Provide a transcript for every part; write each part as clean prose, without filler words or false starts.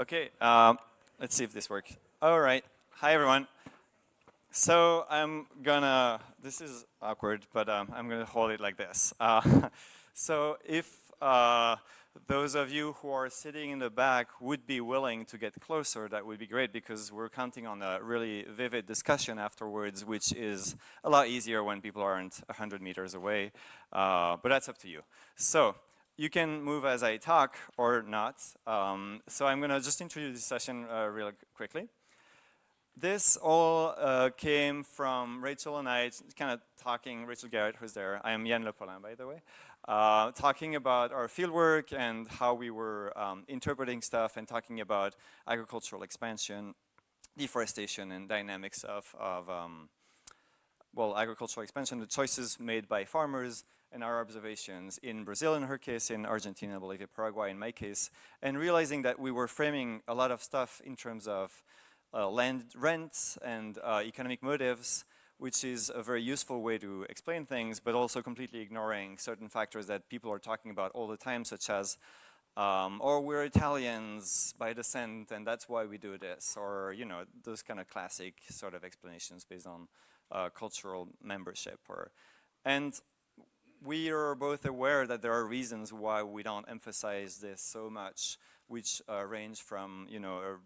Okay, let's see if this works. All right. Hi, everyone. So this is awkward, but I'm gonna hold it like this. So if those of you who are sitting in the back would be willing to get closer, that would be great, because we're counting on a really vivid discussion afterwards, which is a lot easier when people aren't 100 meters away, but that's up to you. So you can move as I talk or not. So I'm gonna just introduce this session really quickly. This all came from Rachael and I kind of talking, Rachael Garrett, who's there. I am Yann, Polain, by the way. Talking about our fieldwork and how we were interpreting stuff and talking about agricultural expansion, deforestation, and dynamics of agricultural expansion, the choices made by farmers, and our observations in Brazil in her case, in Argentina, Bolivia, Paraguay in my case, and realizing that we were framing a lot of stuff in terms of land rents and economic motives, which is a very useful way to explain things, but also completely ignoring certain factors that people are talking about all the time, such as, or we're Italians by descent and that's why we do this, or, you know, those kind of classic sort of explanations based on cultural membership. And we are both aware that there are reasons why we don't emphasize this so much, which range from, you know, a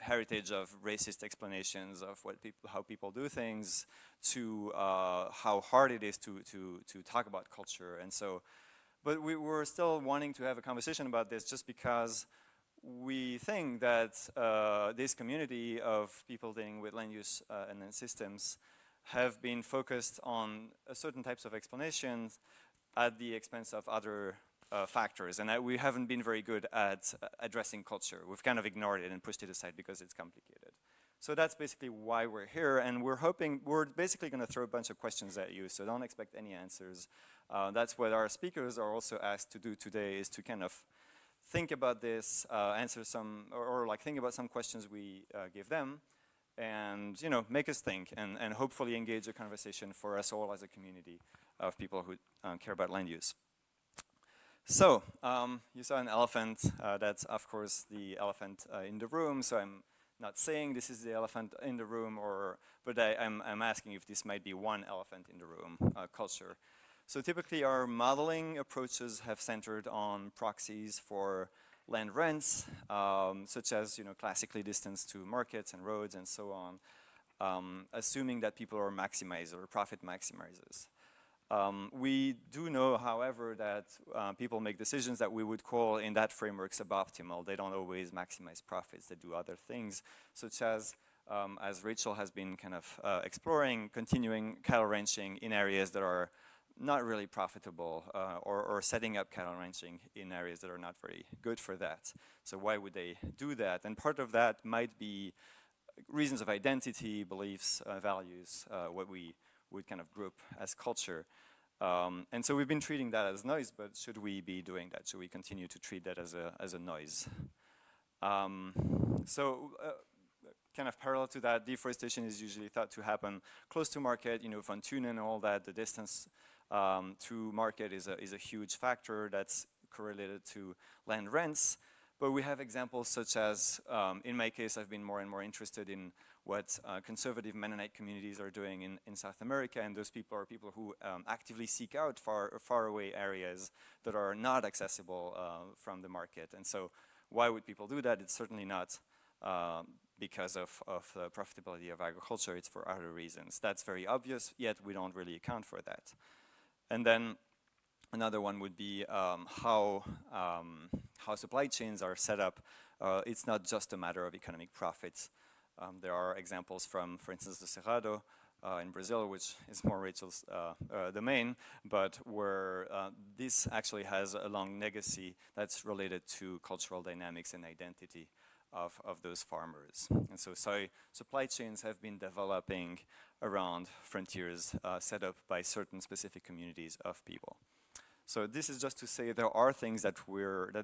heritage of racist explanations of how people do things to how hard it is to talk about culture. And so, but we were still wanting to have a conversation about this just because we think that this community of people dealing with land use and then systems have been focused on certain types of explanations at the expense of other factors, and we haven't been very good at addressing culture. We've kind of ignored it and pushed it aside because it's complicated. So that's basically why we're here, and we're basically going to throw a bunch of questions at you, so don't expect any answers. That's what our speakers are also asked to do today, is to kind of think about this, answer some, or like think about some questions we give them, and, you know, make us think, and hopefully engage a conversation for us all as a community of people who care about land use. So, you saw an elephant. That's, of course, the elephant in the room. So I'm not saying this is the elephant in the room, but I'm asking if this might be one elephant in the room, culture. So typically our modeling approaches have centered on proxies for land rents, such as, you know, classically distanced to markets and roads and so on, assuming that people are maximizers or profit maximizers. We do know, however, that people make decisions that we would call in that framework suboptimal. They don't always maximize profits. They do other things, such as Rachael has been kind of exploring, continuing cattle ranching in areas that are not really profitable, or setting up cattle ranching in areas that are not very good for that. So why would they do that? And part of that might be reasons of identity, beliefs, values, what we would kind of group as culture. And so we've been treating that as noise, but should we be doing that? Should we continue to treat that as a noise? Kind of parallel to that, deforestation is usually thought to happen close to market, you know, von Thun and all that. The distance to market is a huge factor that's correlated to land rents. But we have examples such as, in my case, I've been more and more interested in what conservative Mennonite communities are doing in South America, and those people are people who actively seek out far away areas that are not accessible from the market. And so why would people do that? It's certainly not because of the profitability of agriculture, it's for other reasons. That's very obvious, yet we don't really account for that. And then another one would be how supply chains are set up. It's not just a matter of economic profits. There are examples from, for instance, the Cerrado in Brazil, which is more Rachael's domain, but where this actually has a long legacy that's related to cultural dynamics and identity of those farmers. And so supply chains have been developing around frontiers set up by certain specific communities of people. So this is just to say there are things that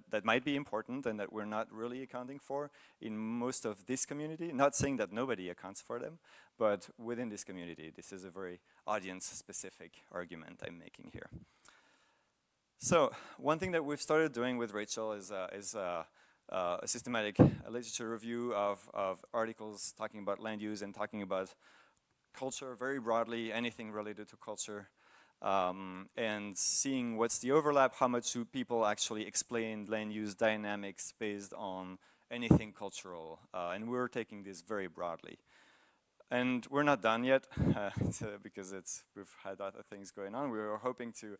that might be important and that we're not really accounting for in most of this community. Not saying that nobody accounts for them, but within this community, this is a very audience-specific argument I'm making here. So one thing that we've started doing with Rachael is a systematic literature review of articles talking about land use and talking about culture very broadly, anything related to culture, and seeing what's the overlap, how much do people actually explain land use dynamics based on anything cultural, and we're taking this very broadly. And we're not done yet because we've had other things going on. We were hoping to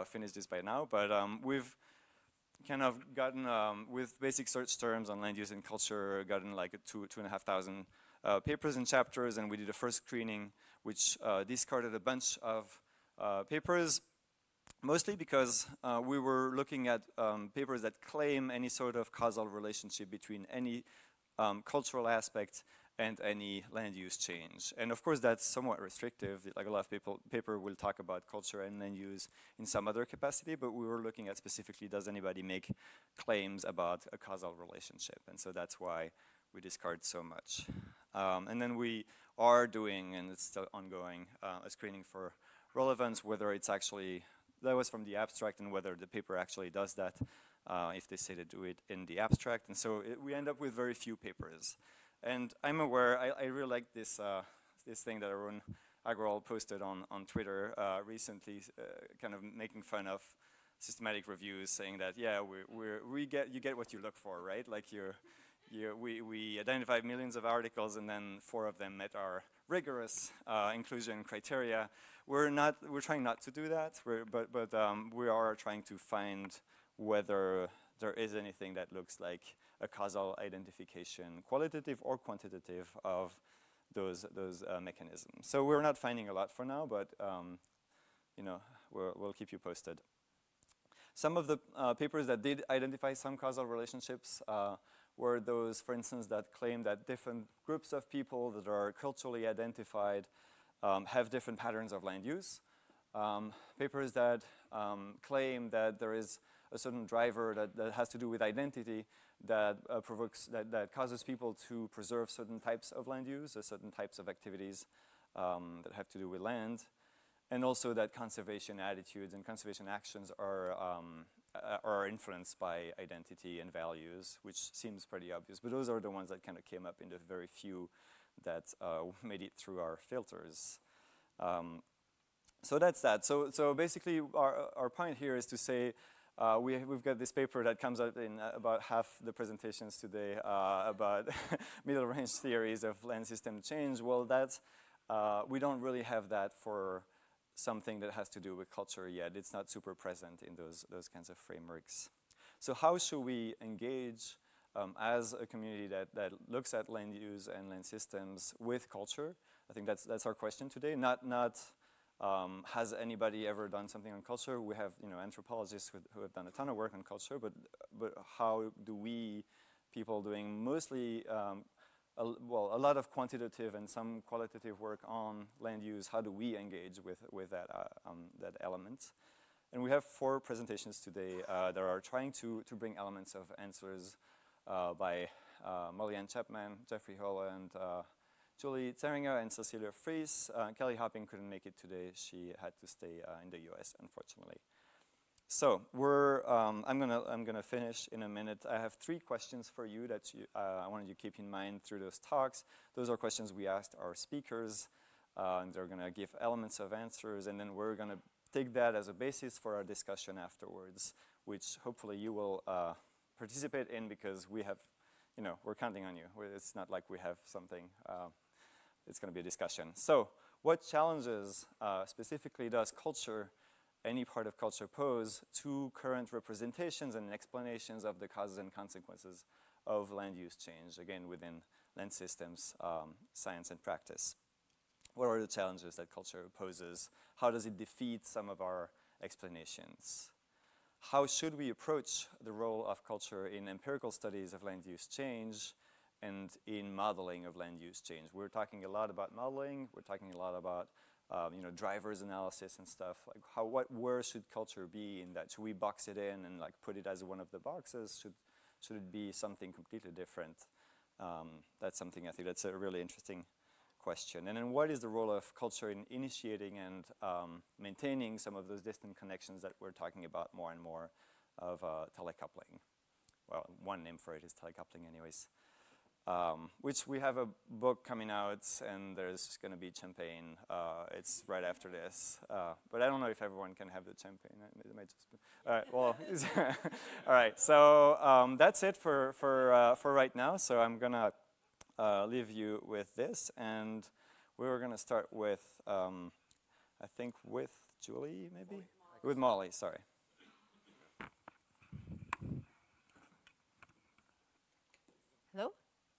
finish this by now, but we've kind of gotten, with basic search terms on land use and culture, gotten like 2,500 papers and chapters, and we did a first screening which discarded a bunch of papers, mostly because we were looking at papers that claim any sort of causal relationship between any cultural aspect and any land use change. And of course that's somewhat restrictive. Like a lot of paper will talk about culture and land use in some other capacity, but we were looking at specifically, does anybody make claims about a causal relationship? And so that's why we discard so much. And then we are doing, and it's still ongoing, a screening for relevance, whether it's actually, that was from the abstract, and whether the paper actually does that, if they say to do it in the abstract. And so we end up with very few papers. And I'm aware, I really like this this thing that Arun Agrawal posted on Twitter recently, kind of making fun of systematic reviews, saying that, yeah, you get what you look for, right? Like we identified millions of articles, and then 4 of them met our rigorous inclusion criteria. We're trying not to do that, but we are trying to find whether there is anything that looks like a causal identification, qualitative or quantitative, of those mechanisms. So we're not finding a lot for now, but you know, we'll keep you posted. Some of the papers that did identify some causal relationships were those, for instance, that claim that different groups of people that are culturally identified have different patterns of land use. Papers that claim that there is a certain driver that has to do with identity that that causes people to preserve certain types of land use, or certain types of activities that have to do with land, and also that conservation attitudes and conservation actions are influenced by identity and values, which seems pretty obvious. But those are the ones that kind of came up in the very few that made it through our filters. So that's that. So basically, our point here is to say, we've got this paper that comes out in about half the presentations today about middle range theories of land system change. Well, that's, we don't really have that for something that has to do with culture yet. It's not super present in those kinds of frameworks. So how should we engage as a community that looks at land use and land systems with culture? I think that's our question today. Not has anybody ever done something on culture? We have, you know, anthropologists who have done a ton of work on culture, but how do we, people doing mostly, a lot of quantitative and some qualitative work on land use, how do we engage with that element? And we have 4 presentations today that are trying to bring elements of answers by Mollie Anne Chapman, Jeffrey Hoelle, and Cecilie Zaehringer and Cecilie Friis. Kelly Hopping couldn't make it today. She had to stay in the US, unfortunately. So I'm gonna finish in a minute. I have 3 questions for you that I wanted you to keep in mind through those talks. Those are questions we asked our speakers, and they're gonna give elements of answers, and then we're gonna take that as a basis for our discussion afterwards, which hopefully you will participate in, because we have, you know, we're counting on you. It's not like we have something. It's going to be a discussion. So what challenges specifically does culture, any part of culture, pose to current representations and explanations of the causes and consequences of land use change, again, within land systems, science and practice? What are the challenges that culture poses? How does it defeat some of our explanations? How should we approach the role of culture in empirical studies of land use change and in modeling of land use change? We're talking a lot about modeling. We're talking a lot about you know, drivers analysis and stuff. Like where should culture be in that? Should we box it in and like put it as one of the boxes? Should it be something completely different? That's something I think that's a really interesting question. And then what is the role of culture in initiating and maintaining some of those distant connections that we're talking about more and more of telecoupling? well, one name for it is telecoupling anyways. Which we have a book coming out, and there's going to be champagne. It's right after this, but I don't know if everyone can have the champagne. It might just be. All right. Well, all right. So that's it for right now. So I'm gonna leave you with this, and we were gonna start with I think with Julie, maybe with Mollie. Sorry. Hello.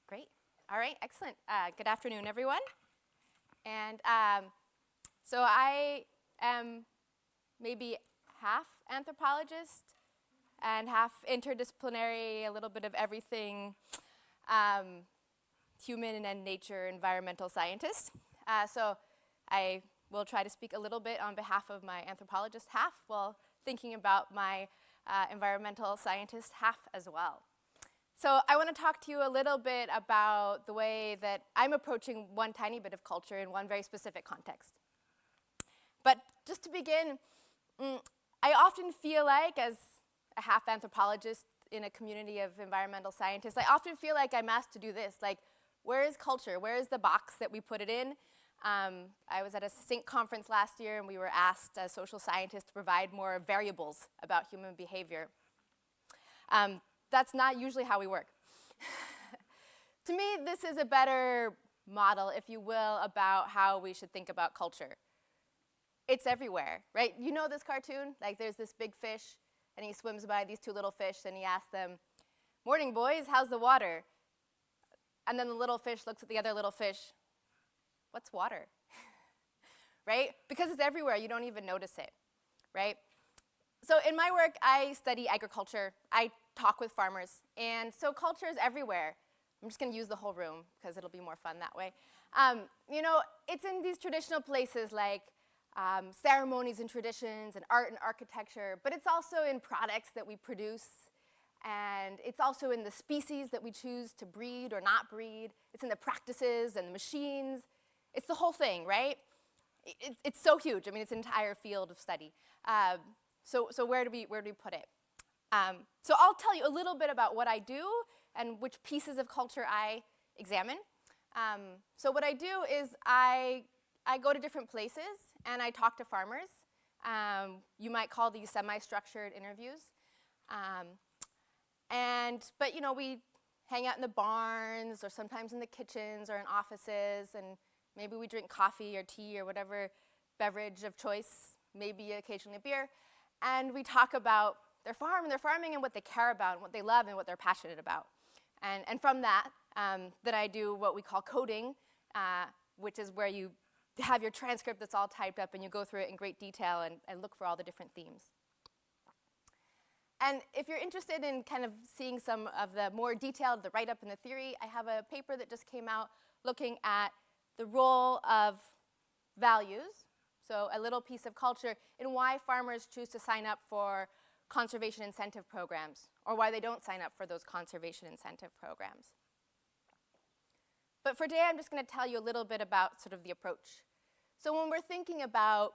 Great. All right, excellent. Good afternoon, everyone. And so I am maybe half anthropologist and half interdisciplinary, a little bit of everything, human and nature, environmental scientist. So I will try to speak a little bit on behalf of my anthropologist half while thinking about my environmental scientist half as well. So I want to talk to you a little bit about the way that I'm approaching one tiny bit of culture in one very specific context. But just to begin, I often feel like, as a half anthropologist in a community of environmental scientists, I often feel like I'm asked to do this, like, where is culture? Where is the box that we put it in? I was at a SYNC conference last year, and we were asked as social scientists to provide more variables about human behavior. That's not usually how we work. To me, this is a better model, if you will, about how we should think about culture. It's everywhere, right? You know this cartoon? Like, there's this big fish, and he swims by these two little fish, and he asks them, "Morning, boys, how's the water?" And then the little fish looks at the other little fish. "What's water?" Right? Because it's everywhere, you don't even notice it, right? So in my work, I study agriculture. I talk with farmers. And so culture is everywhere. I'm just going to use the whole room because it'll be more fun that way. You know, it's in these traditional places like ceremonies and traditions and art and architecture, but it's also in products that we produce. And it's also in the species that we choose to breed or not breed. It's in the practices and the machines. It's the whole thing, right? It's so huge. I mean, it's an entire field of study. So where do we put it? So I'll tell you a little bit about what I do and which pieces of culture I examine. So what I do is I go to different places and I talk to farmers. You might call these semi-structured interviews. But you know, we hang out in the barns or sometimes in the kitchens or in offices, and maybe we drink coffee or tea or whatever beverage of choice, maybe occasionally a beer. And we talk about their farm and their farming and what they care about and what they love and what they're passionate about. And from that, that I do what we call coding, which is where you have your transcript that's all typed up and you go through it in great detail and look for all the different themes. And if you're interested in kind of seeing some of the more detailed, the write-up and the theory, I have a paper that just came out looking at the role of values, so a little piece of culture, in why farmers choose to sign up for conservation incentive programs, or why they don't sign up for those conservation incentive programs. But for today, I'm just going to tell you a little bit about sort of the approach. So when we're thinking about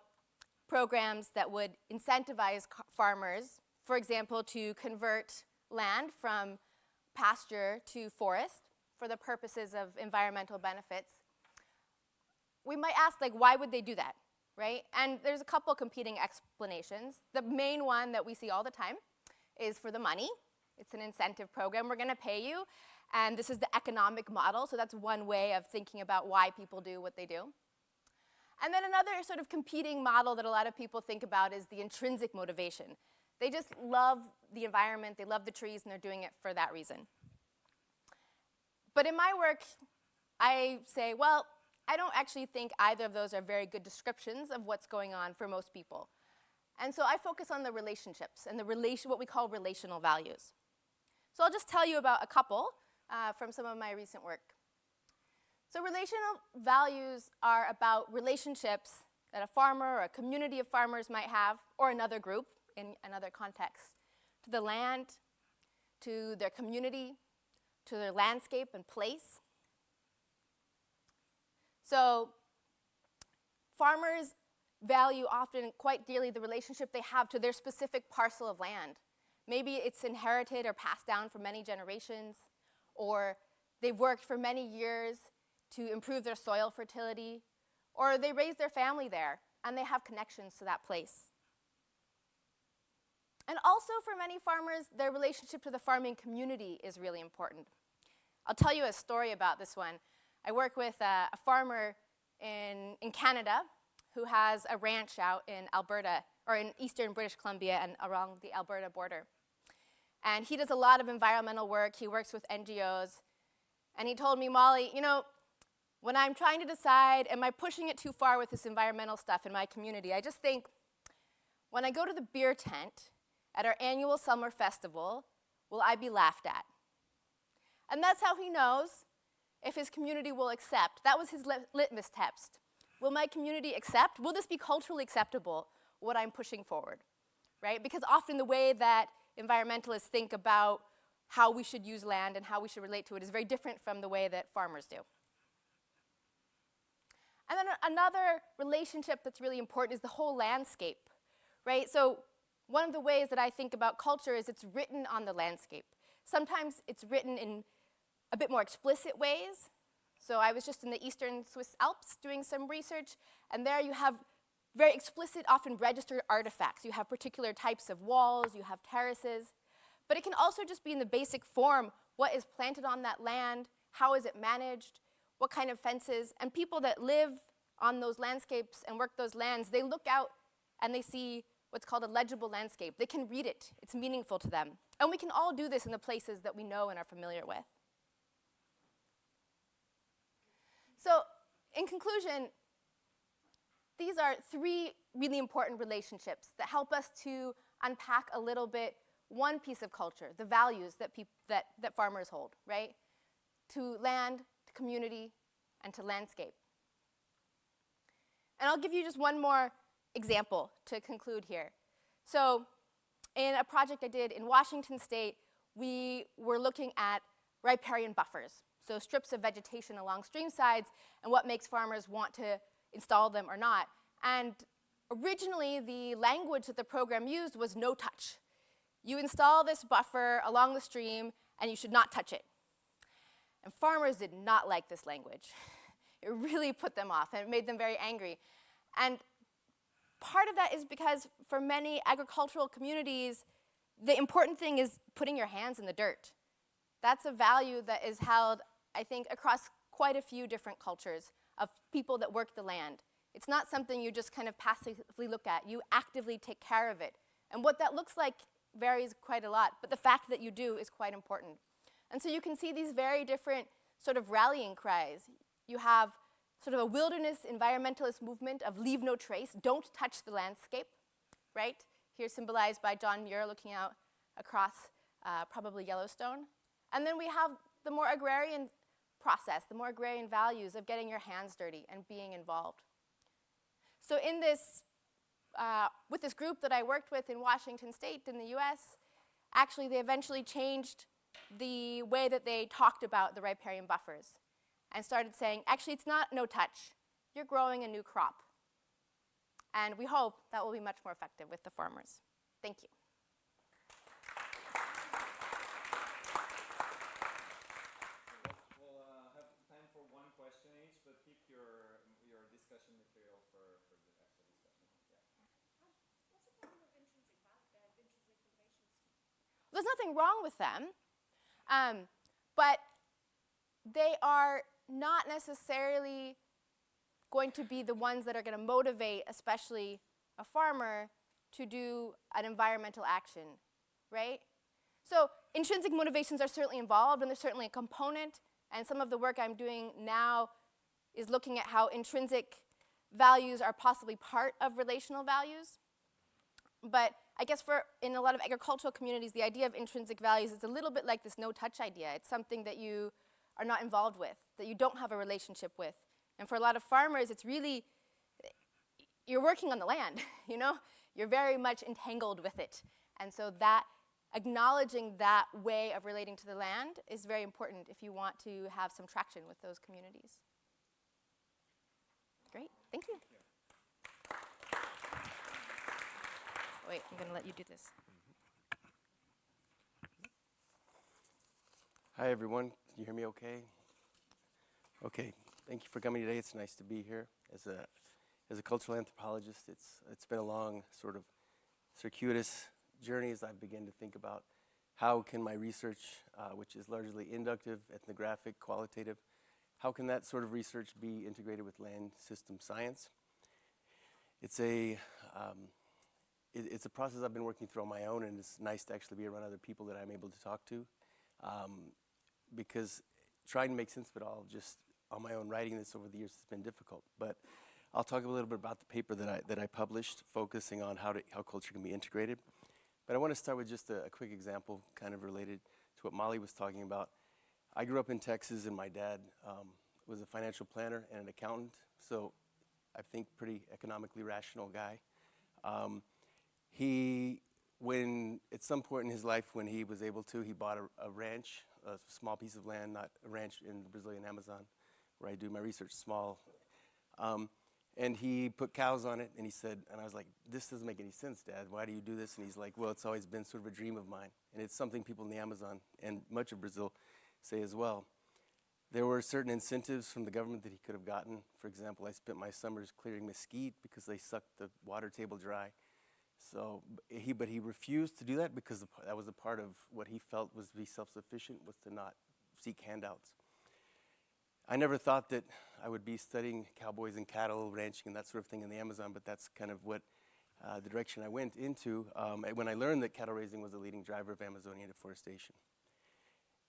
programs that would incentivize farmers, for example, to convert land from pasture to forest for the purposes of environmental benefits, we might ask, like, why would they do that, right? And there's a couple competing explanations. The main one that we see all the time is for the money. It's an incentive program. We're going to pay you, and this is the economic model, so that's one way of thinking about why people do what they do. And then another sort of competing model that a lot of people think about is the intrinsic motivation. They just love the environment, they love the trees, and they're doing it for that reason. But in my work, I say, well, I don't actually think either of those are very good descriptions of what's going on for most people. And so I focus on the relationships and what we call relational values. So I'll just tell you about a couple from some of my recent work. So relational values are about relationships that a farmer or a community of farmers might have, or another group in another context, to the land, to their community, to their landscape and place. So farmers value often quite dearly the relationship they have to their specific parcel of land, Maybe it's inherited or passed down for many generations, or they've worked for many years to improve their soil fertility, or they raise their family there and they have connections to that place. And also for many farmers, their relationship to the farming community is really important. I'll tell you a story about this one. I work with a farmer in Canada who has a ranch out in Alberta, or in eastern British Columbia and along the Alberta border. And he does a lot of environmental work. He works with NGOs. And he told me, Mollie, you know, when I'm trying to decide, am I pushing it too far with this environmental stuff in my community, I just think, when I go to the beer tent at our annual summer festival, will I be laughed at? And that's how he knows if his community will accept. That was his litmus test. Will my community accept? Will this be culturally acceptable, what I'm pushing forward, right? Because often the way that environmentalists think about how we should use land and how we should relate to it is very different from the way that farmers do. And then another relationship that's really important is the whole landscape, right? So one of the ways that I think about culture is it's written on the landscape. Sometimes it's written in a bit more explicit ways. So I was just in the eastern Swiss Alps doing some research, and there you have very explicit, often registered artifacts. You have particular types of walls, you have terraces, but it can also just be in the basic form, what is planted on that land, how is it managed, what kind of fences, and people that live on those landscapes and work those lands, they look out and they see what's called a legible landscape. They can read it, it's meaningful to them. And we can all do this in the places that we know and are familiar with. So, in conclusion, these are three really important relationships that help us to unpack a little bit one piece of culture, the values that farmers hold, right? To land, to community, and to landscape. And I'll give you just one more example to conclude here. So, in a project I did in Washington State, we were looking at riparian buffers, so strips of vegetation along stream sides, and what makes farmers want to install them or not. And originally, the language that the program used was no touch. You install this buffer along the stream, and you should not touch it. And farmers did not like this language. It really put them off, and it made them very angry. And part of that is because for many agricultural communities, the important thing is putting your hands in the dirt. That's a value that is held, I think, across quite a few different cultures of people that work the land. It's not something you just kind of passively look at. You actively take care of it. And what that looks like varies quite a lot, but the fact that you do is quite important. And so you can see these very different sort of rallying cries. You have sort of a wilderness environmentalist movement of leave no trace, don't touch the landscape, right? Here symbolized by John Muir looking out across probably Yellowstone. And then we have the more agrarian process, the more agrarian values of getting your hands dirty and being involved. So in this, with this group that I worked with in Washington State in the US, actually they eventually changed the way that they talked about the riparian buffers and started saying, actually it's not no touch, you're growing a new crop. And we hope that will be much more effective with the farmers. Thank you. We'll have time for one question each, but keep your discussion material for the actual discussion. Yeah. What's the problem with intrinsic motivations? There's nothing wrong with them, but they are not necessarily going to be the ones that are going to motivate, especially a farmer, to do an environmental action, right? So intrinsic motivations are certainly involved, and they're certainly a component, and some of the work I'm doing now is looking at how intrinsic values are possibly part of relational values. But I guess in a lot of agricultural communities, the idea of intrinsic values is a little bit like this no-touch idea. It's something that you are not involved with, that you don't have a relationship with. And for a lot of farmers, it's really, you're working on the land, you know? You're very much entangled with it. And so that, acknowledging that way of relating to the land is very important if you want to have some traction with those communities. Great, thank you. Wait, I'm going to let you do this. Hi, everyone. Can you hear me okay? Okay. Thank you for coming today. It's nice to be here. As a cultural anthropologist, it's been a long sort of circuitous journey as I've begun to think about how can my research, which is largely inductive, ethnographic, qualitative, how can that sort of research be integrated with land system science? It's a process I've been working through on my own, and it's nice to actually be around other people that I'm able to talk to. Because trying to make sense of it all just on my own writing this over the years has been difficult. But I'll talk a little bit about the paper that I published, focusing on how culture can be integrated. But I want to start with just a quick example, kind of related to what Mollie was talking about. I grew up in Texas, and my dad was a financial planner and an accountant, so I think pretty economically rational guy. At some point in his life, when he was able to, he bought a ranch, a small piece of land, not a ranch in the Brazilian Amazon, where I do my research, small. And he put cows on it, and he said, and I was like, this doesn't make any sense, Dad. Why do you do this? And he's like, well, it's always been sort of a dream of mine. And it's something people in the Amazon and much of Brazil say as well. There were certain incentives from the government that he could have gotten. For example, I spent my summers clearing mesquite because they sucked the water table dry. So, but he refused to do that because that was a part of what he felt was to be self-sufficient, was to not seek handouts. I never thought that I would be studying cowboys and cattle, ranching and that sort of thing in the Amazon, but that's kind of what the direction I went into when I learned that cattle raising was a leading driver of Amazonian deforestation.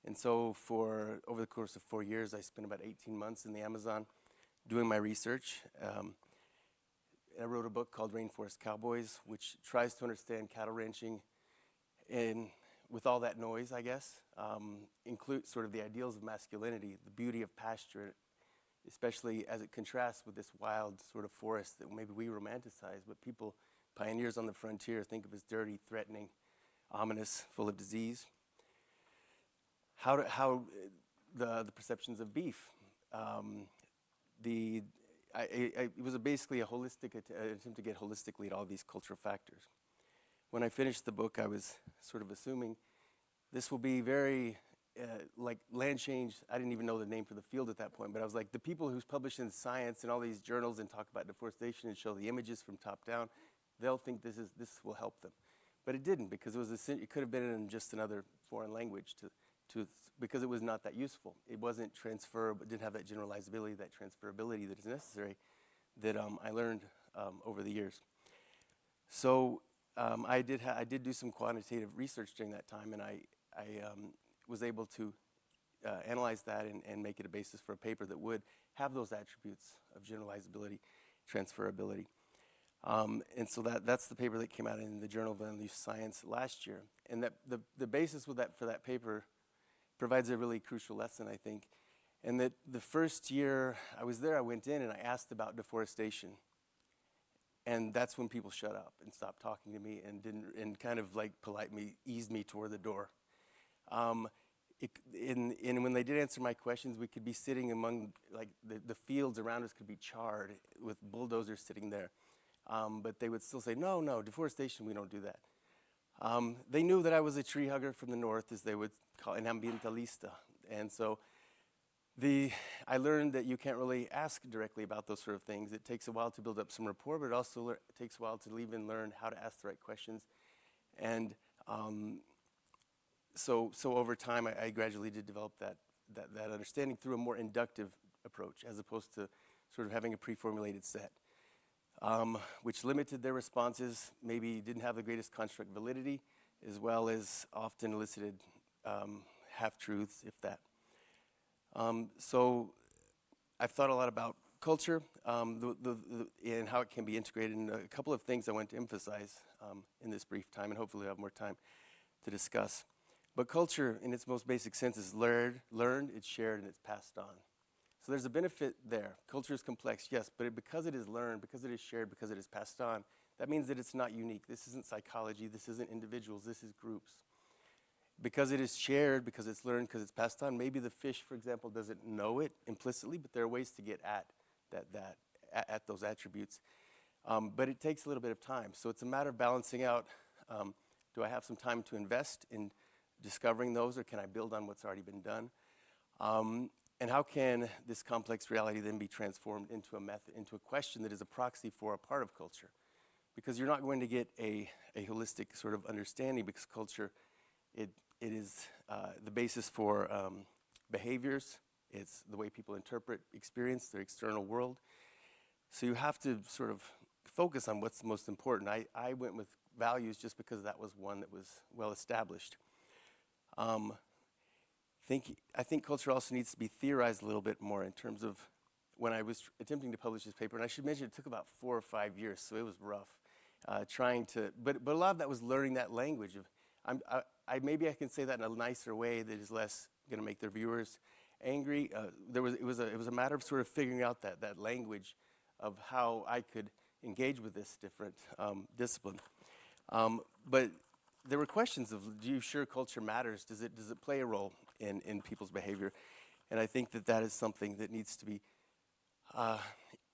And so over the course of 4 years, I spent about 18 months in the Amazon doing my research. I wrote a book called Rainforest Cowboys, which tries to understand cattle ranching with all that noise, I guess, include sort of the ideals of masculinity, the beauty of pasture, especially as it contrasts with this wild sort of forest that maybe we romanticize, but people, pioneers on the frontier, think of as dirty, threatening, ominous, full of disease. How the perceptions of beef. It was basically a holistic attempt to get holistically at all these cultural factors. When I finished the book, I was sort of assuming this will be very like land change. I didn't even know the name for the field at that point, but I was like, the people who's published in Science and all these journals and talk about deforestation and show the images from top down, they'll think this will help them. But it didn't, because it could have been in just another foreign language because it was not that useful. It wasn't transferable, it didn't have that generalizability, that transferability that is necessary that I learned over the years. So I did do some quantitative research during that time, and I was able to analyze that and make it a basis for a paper that would have those attributes of generalizability, transferability. And so that's the paper that came out in the Journal of Land Use Science last year. And that the basis for that paper provides a really crucial lesson, I think. And that the first year I was there, I went in and I asked about deforestation. And that's when people shut up and stopped talking to me and kind of like politely eased me toward the door. And when they did answer my questions, we could be sitting among, like, the fields around us could be charred with bulldozers sitting there. But they would still say, no, deforestation, we don't do that. They knew that I was a tree hugger from the north, as they would call an ambientalista. And so I learned that you can't really ask directly about those sort of things. It takes a while to build up some rapport, but it also takes a while to even learn how to ask the right questions. And so over time, I gradually did develop that understanding through a more inductive approach, as opposed to sort of having a pre-formulated set, which limited their responses, maybe didn't have the greatest construct validity, as well as often elicited half-truths, if that. So I've thought a lot about culture and how it can be integrated, and a couple of things I want to emphasize in this brief time, and hopefully we'll have more time to discuss. But culture, in its most basic sense, is learned, it's shared, and it's passed on. So there's a benefit there. Culture is complex, yes, but because it is learned, because it is shared, because it is passed on, that means that it's not unique. This isn't psychology, this isn't individuals, this is groups. Because it is shared, because it's learned, because it's passed on, maybe the fish, for example, doesn't know it implicitly, but there are ways to get at those attributes. But it takes a little bit of time. So it's a matter of balancing out, do I have some time to invest in discovering those, or can I build on what's already been done? And how can this complex reality then be transformed into a method, into a question that is a proxy for a part of culture? Because you're not going to get a holistic sort of understanding, because culture, it is the basis for behaviors. It's the way people interpret, experience their external world. So you have to sort of focus on what's most important. I went with values just because that was one that was well established. I think culture also needs to be theorized a little bit more in terms of when I was attempting to publish this paper, and I should mention it took about 4 or 5 years, so it was rough. But a lot of that was learning that language of, maybe I can say that in a nicer way that is less going to make their viewers angry. It was a matter of sort of figuring out that language of how I could engage with this different discipline. But there were questions of, do you sure culture matters? Does it play a role in people's behavior? And I think that is something that needs to be,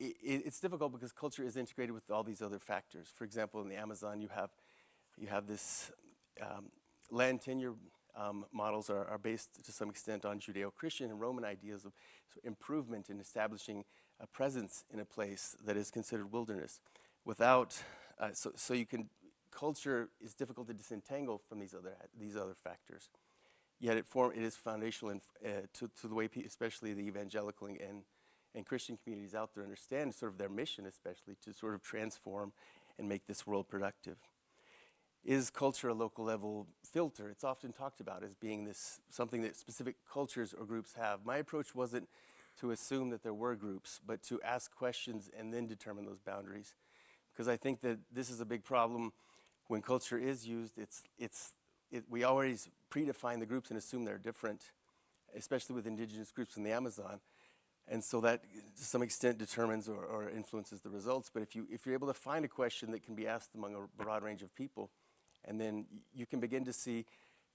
it's difficult because culture is integrated with all these other factors. For example, in the Amazon, you have this land tenure models are based to some extent on Judeo-Christian and Roman ideas of improvement in establishing a presence in a place that is considered wilderness. Culture is difficult to disentangle from these other factors. Yet it is foundational to the way, especially the evangelical and Christian communities out there understand sort of their mission, especially to sort of transform and make this world productive. Is culture a local level filter? It's often talked about as being something that specific cultures or groups have. My approach wasn't to assume that there were groups, but to ask questions and then determine those boundaries. Because I think that this is a big problem when culture is used. We always predefine the groups and assume they're different, especially with indigenous groups in the Amazon. And so that, to some extent, determines or influences the results. But if you're able to find a question that can be asked among a broad range of people, and then you can begin to see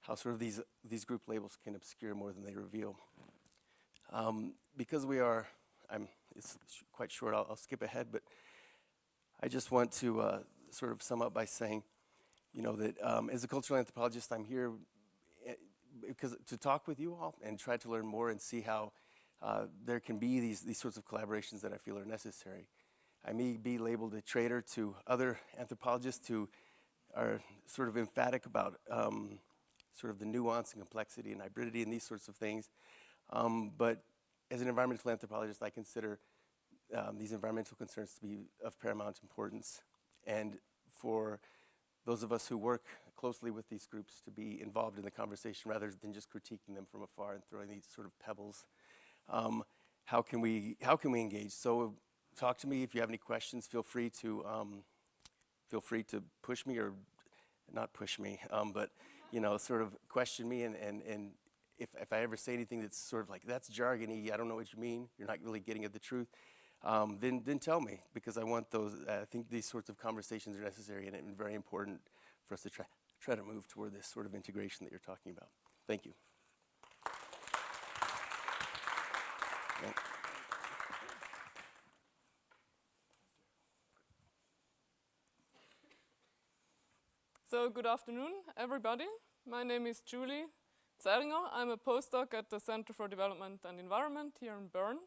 how sort of these group labels can obscure more than they reveal. Because it's quite short, I'll skip ahead, but I just want to sort of sum up by saying, that as a cultural anthropologist, I'm here because to talk with you all and try to learn more and see how there can be these sorts of collaborations that I feel are necessary. I may be labeled a traitor to other anthropologists who are sort of emphatic about sort of the nuance and complexity and hybridity and these sorts of things. But as an environmental anthropologist, I consider these environmental concerns to be of paramount importance. And for those of us who work closely with these groups to be involved in the conversation rather than just critiquing them from afar and throwing these sort of pebbles. How can we engage? So talk to me if you have any questions. Feel free to push me or not push me, but sort of question me. And if I ever say anything that's sort of like that's jargony, I don't know what you mean. You're not really getting at the truth. Then tell me, because I want those. I think these sorts of conversations are necessary and very important for us to try to move toward this sort of integration that you're talking about. Thank you. So good afternoon, everybody. My name is Gwendolin Zaehringer. I'm a postdoc at the Center for Development and Environment here in Bern.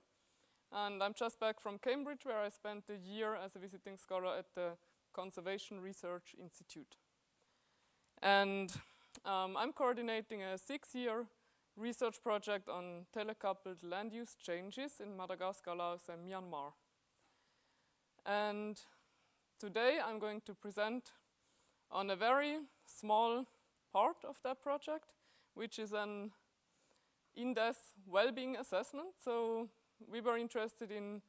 And I'm just back from Cambridge, where I spent a year as a visiting scholar at the Conservation Research Institute. And I'm coordinating a 6-year research project on telecoupled land use changes in Madagascar, Laos, and Myanmar. And today I'm going to present on a very small part of that project, which is an in-depth well-being assessment. So we were interested in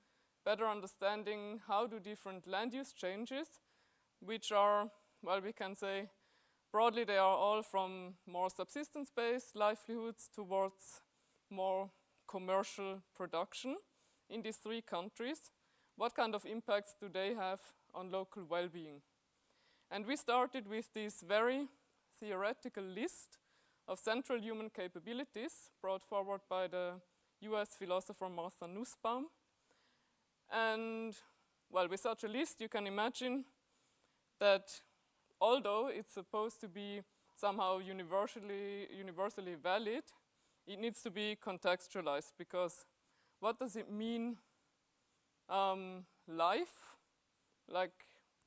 better understanding how do different land use changes, which are, well, we can say broadly they are all from more subsistence-based livelihoods towards more commercial production in these 3 countries. What kind of impacts do they have on local well-being? And we started with this very theoretical list of central human capabilities brought forward by the US philosopher Martha Nussbaum. And, well, with such a list, you can imagine that although it's supposed to be somehow universally valid, it needs to be contextualized, because what does it mean, life, like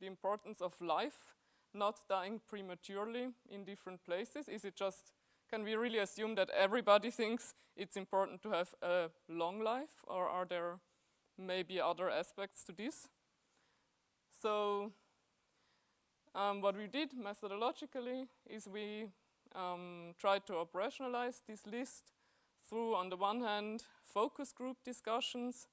the importance of life, not dying prematurely in different places? Is it just, can we really assume that everybody thinks it's important to have a long life, or are there maybe other aspects to this? So what we did methodologically is we tried to operationalize this list through, on the one hand, focus group discussions,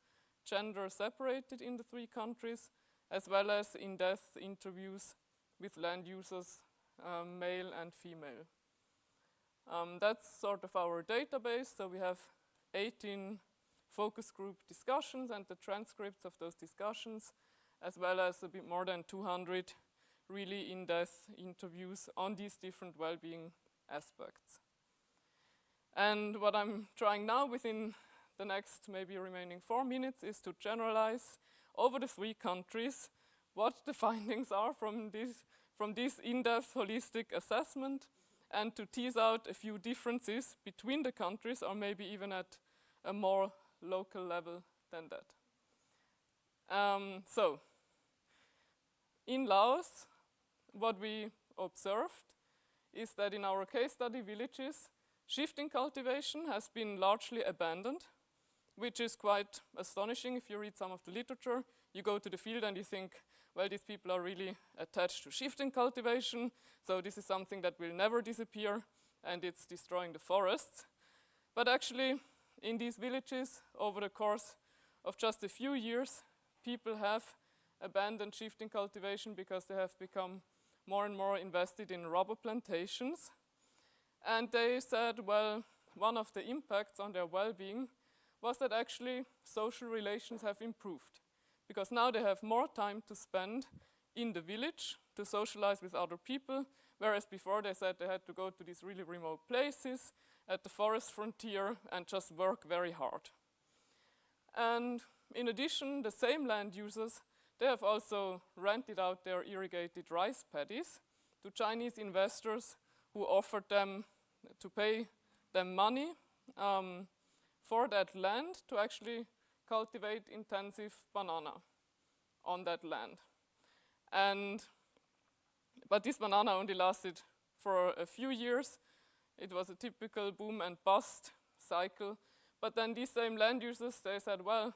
gender separated in the 3 countries, as well as in-depth interviews with land users, male and female. That's sort of our database. So we have 18 focus group discussions and the transcripts of those discussions, as well as a bit more than 200 really in-depth interviews on these different well-being aspects. And what I'm trying now within the next maybe remaining 4 minutes is to generalize over the 3 countries what the findings are from this in-depth holistic assessment, and to tease out a few differences between the countries, or maybe even at a more local level than that. So, in Laos, what we observed is that in our case study villages, shifting cultivation has been largely abandoned, which is quite astonishing if you read some of the literature. You go to the field and you think, well, these people are really attached to shifting cultivation, so this is something that will never disappear, and it's destroying the forests. But actually, in these villages, over the course of just a few years, people have abandoned shifting cultivation because they have become more and more invested in rubber plantations. And they said, well, one of the impacts on their well-being was that actually social relations have improved, because now they have more time to spend in the village to socialize with other people, whereas before they said they had to go to these really remote places at the forest frontier and just work very hard. And in addition, the same land users, they have also rented out their irrigated rice paddies to Chinese investors who offered them to pay them money for that land to actually cultivate intensive banana on that land. But this banana only lasted for a few years. It was a typical boom and bust cycle. But then these same land users, they said, well,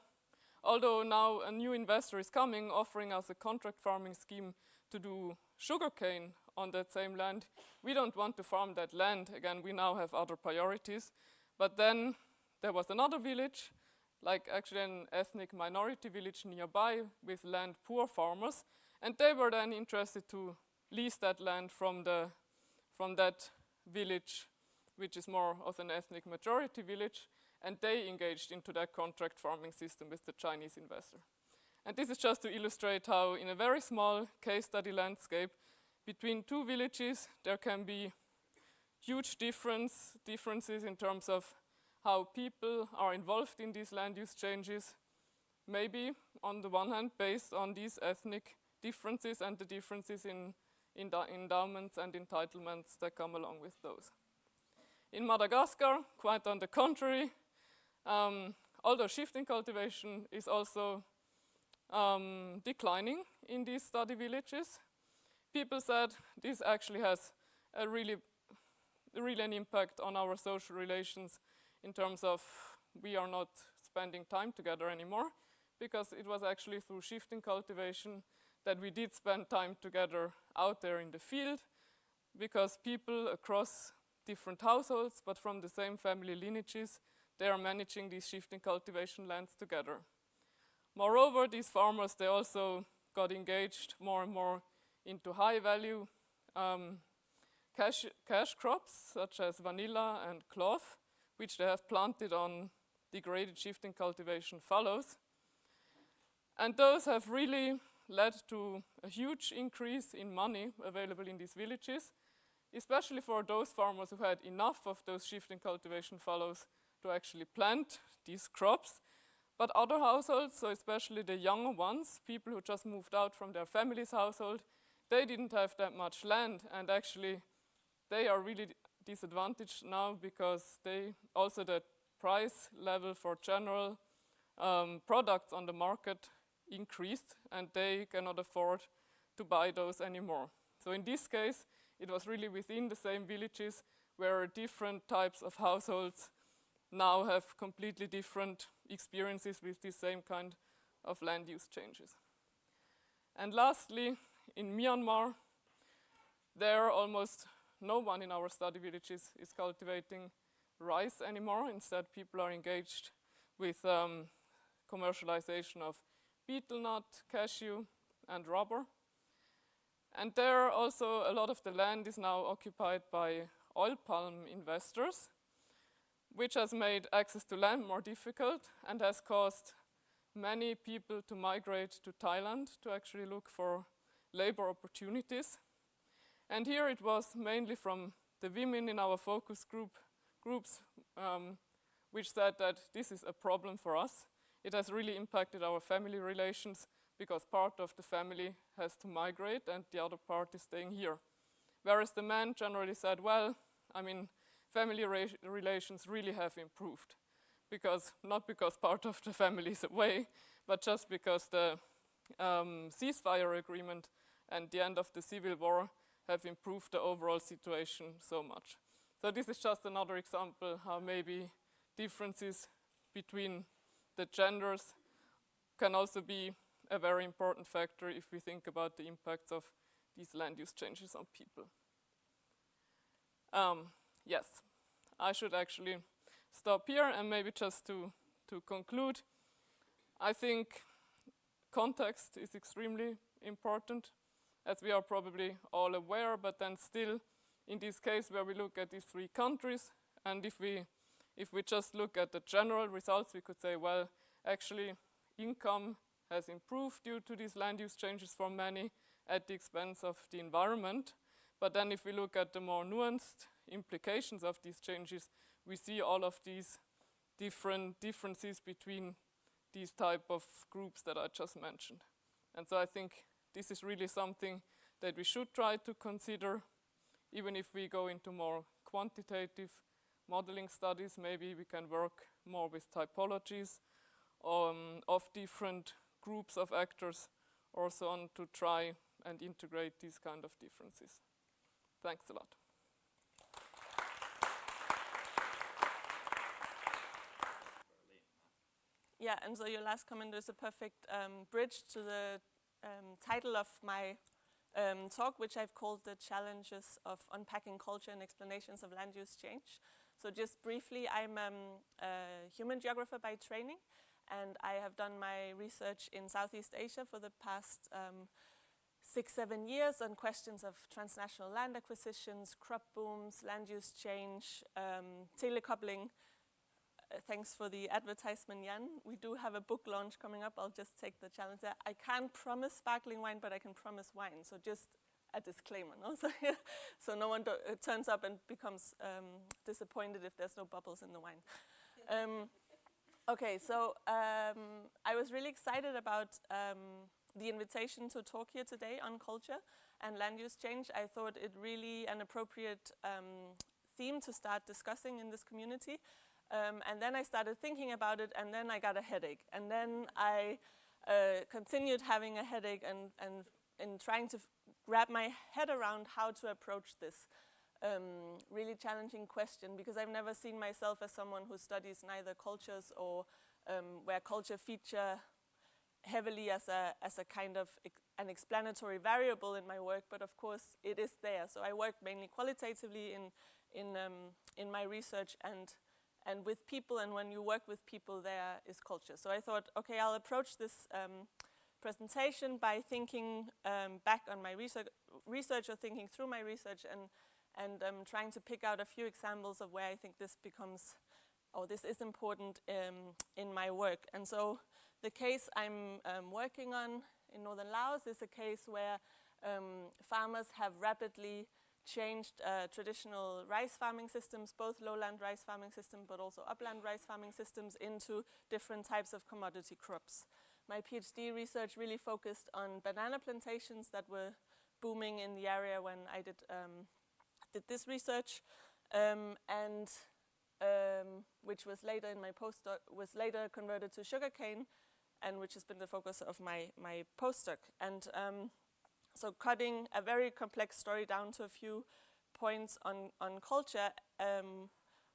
although now a new investor is coming, offering us a contract farming scheme to do sugarcane on that same land, we don't want to farm that land. Again, we now have other priorities. But then there was another village, like actually an ethnic minority village nearby with land poor farmers, and they were then interested to lease that land from that village, which is more of an ethnic majority village, and they engaged into that contract farming system with the Chinese investor. And this is just to illustrate how in a very small case study landscape, between 2 villages, there can be huge differences in terms of how people are involved in these land use changes, maybe on the one hand based on these ethnic differences and the differences in endowments and entitlements that come along with those. In Madagascar, quite on the contrary, although shifting cultivation is also declining in these study villages, people said this actually has a really an impact on our social relations in terms of we are not spending time together anymore, because it was actually through shifting cultivation that we did spend time together out there in the field, because people across different households but from the same family lineages, they are managing these shifting cultivation lands together. Moreover, these farmers, they also got engaged more and more into high value cash crops such as vanilla and cloth, which they have planted on degraded shifting cultivation fallows. And those have really led to a huge increase in money available in these villages, especially for those farmers who had enough of those shifting cultivation fallows to actually plant these crops. But other households, so especially the younger ones, people who just moved out from their family's household, they didn't have that much land, and actually they are really disadvantaged now because they also the price level for general products on the market increased, and they cannot afford to buy those anymore. So in this case, it was really within the same villages where different types of households now have completely different experiences with the same kind of land use changes. And lastly, in Myanmar, there almost no one in our study villages is cultivating rice anymore. Instead, people are engaged with commercialization of betel nut, cashew, and rubber. And there also a lot of the land is now occupied by oil palm investors, which has made access to land more difficult and has caused many people to migrate to Thailand to actually look for labor opportunities. And here it was mainly from the women in our focus groups which said that this is a problem for us. It has really impacted our family relations because part of the family has to migrate and the other part is staying here. Whereas the men generally said, well, I mean, family relations really have improved, not because part of the family is away, but just because the ceasefire agreement and the end of the civil war have improved the overall situation so much. So this is just another example how maybe differences between the genders can also be a very important factor if we think about the impacts of these land use changes on people. Yes, I should actually stop here and maybe just to conclude. I think context is extremely important, as we are probably all aware, but then still in this case where we look at these three countries, and if we just look at the general results, we could say, well, actually income has improved due to these land use changes for many at the expense of the environment. But then if we look at the more nuanced implications of these changes, we see all of these differences between these type of groups that I just mentioned. And so I think this is really something that we should try to consider, even if we go into more quantitative modeling studies. Maybe we can work more with typologies of different groups of actors, or so on, to try and integrate these kind of differences. Thanks a lot. Yeah, and so your last comment is a perfect bridge to the title of my talk, which I've called The Challenges of Unpacking Culture and Explanations of Land Use Change. So just briefly, I'm a human geographer by training, and I have done my research in Southeast Asia for the past 6-7 years on questions of transnational land acquisitions, crop booms, land use change, telecoupling. Thanks for the advertisement, Yann. We do have a book launch coming up. I'll just take the challenge there. I can't promise sparkling wine, but I can promise wine. So just a disclaimer, no? So no one turns up and becomes disappointed if there's no bubbles in the wine. Okay, so I was really excited about the invitation to talk here today on culture and land use change. I thought it really an appropriate theme to start discussing in this community. And then I started thinking about it, and then I got a headache. And then I continued having a headache and trying to wrap my head around how to approach this really challenging question, because I've never seen myself as someone who studies neither cultures or where culture feature heavily as a kind of an explanatory variable in my work, but of course it is there. So I work mainly qualitatively in my research and with people, and when you work with people, there is culture. So I thought, okay, I'll approach this presentation by thinking back on my research or thinking through my research and trying to pick out a few examples of where I think this becomes, or this is important in my work. And so the case I'm working on in northern Laos is a case where farmers have rapidly changed traditional rice farming systems, both lowland rice farming systems, but also upland rice farming systems, into different types of commodity crops. My PhD research really focused on banana plantations that were booming in the area when I did did this research, and which was later in my postdoc, was later converted to sugarcane, and which has been the focus of my postdoc. And so cutting a very complex story down to a few points on culture,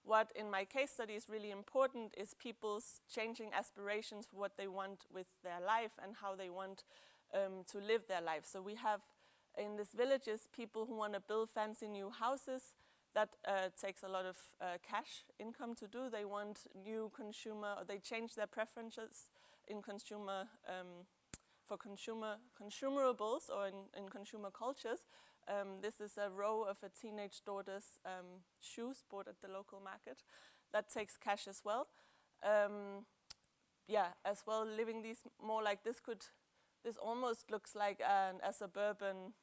what in my case study is really important is people's changing aspirations for what they want with their life and how they want to live their life. So we have in these villages people who want to build fancy new houses. That takes a lot of cash income to do. They want new consumer, or they change their preferences in consumer, for consumerables or in consumer cultures. This is a row of a teenage daughter's shoes bought at the local market. That takes cash as well. Yeah, as well, living these more like this this almost looks like a suburban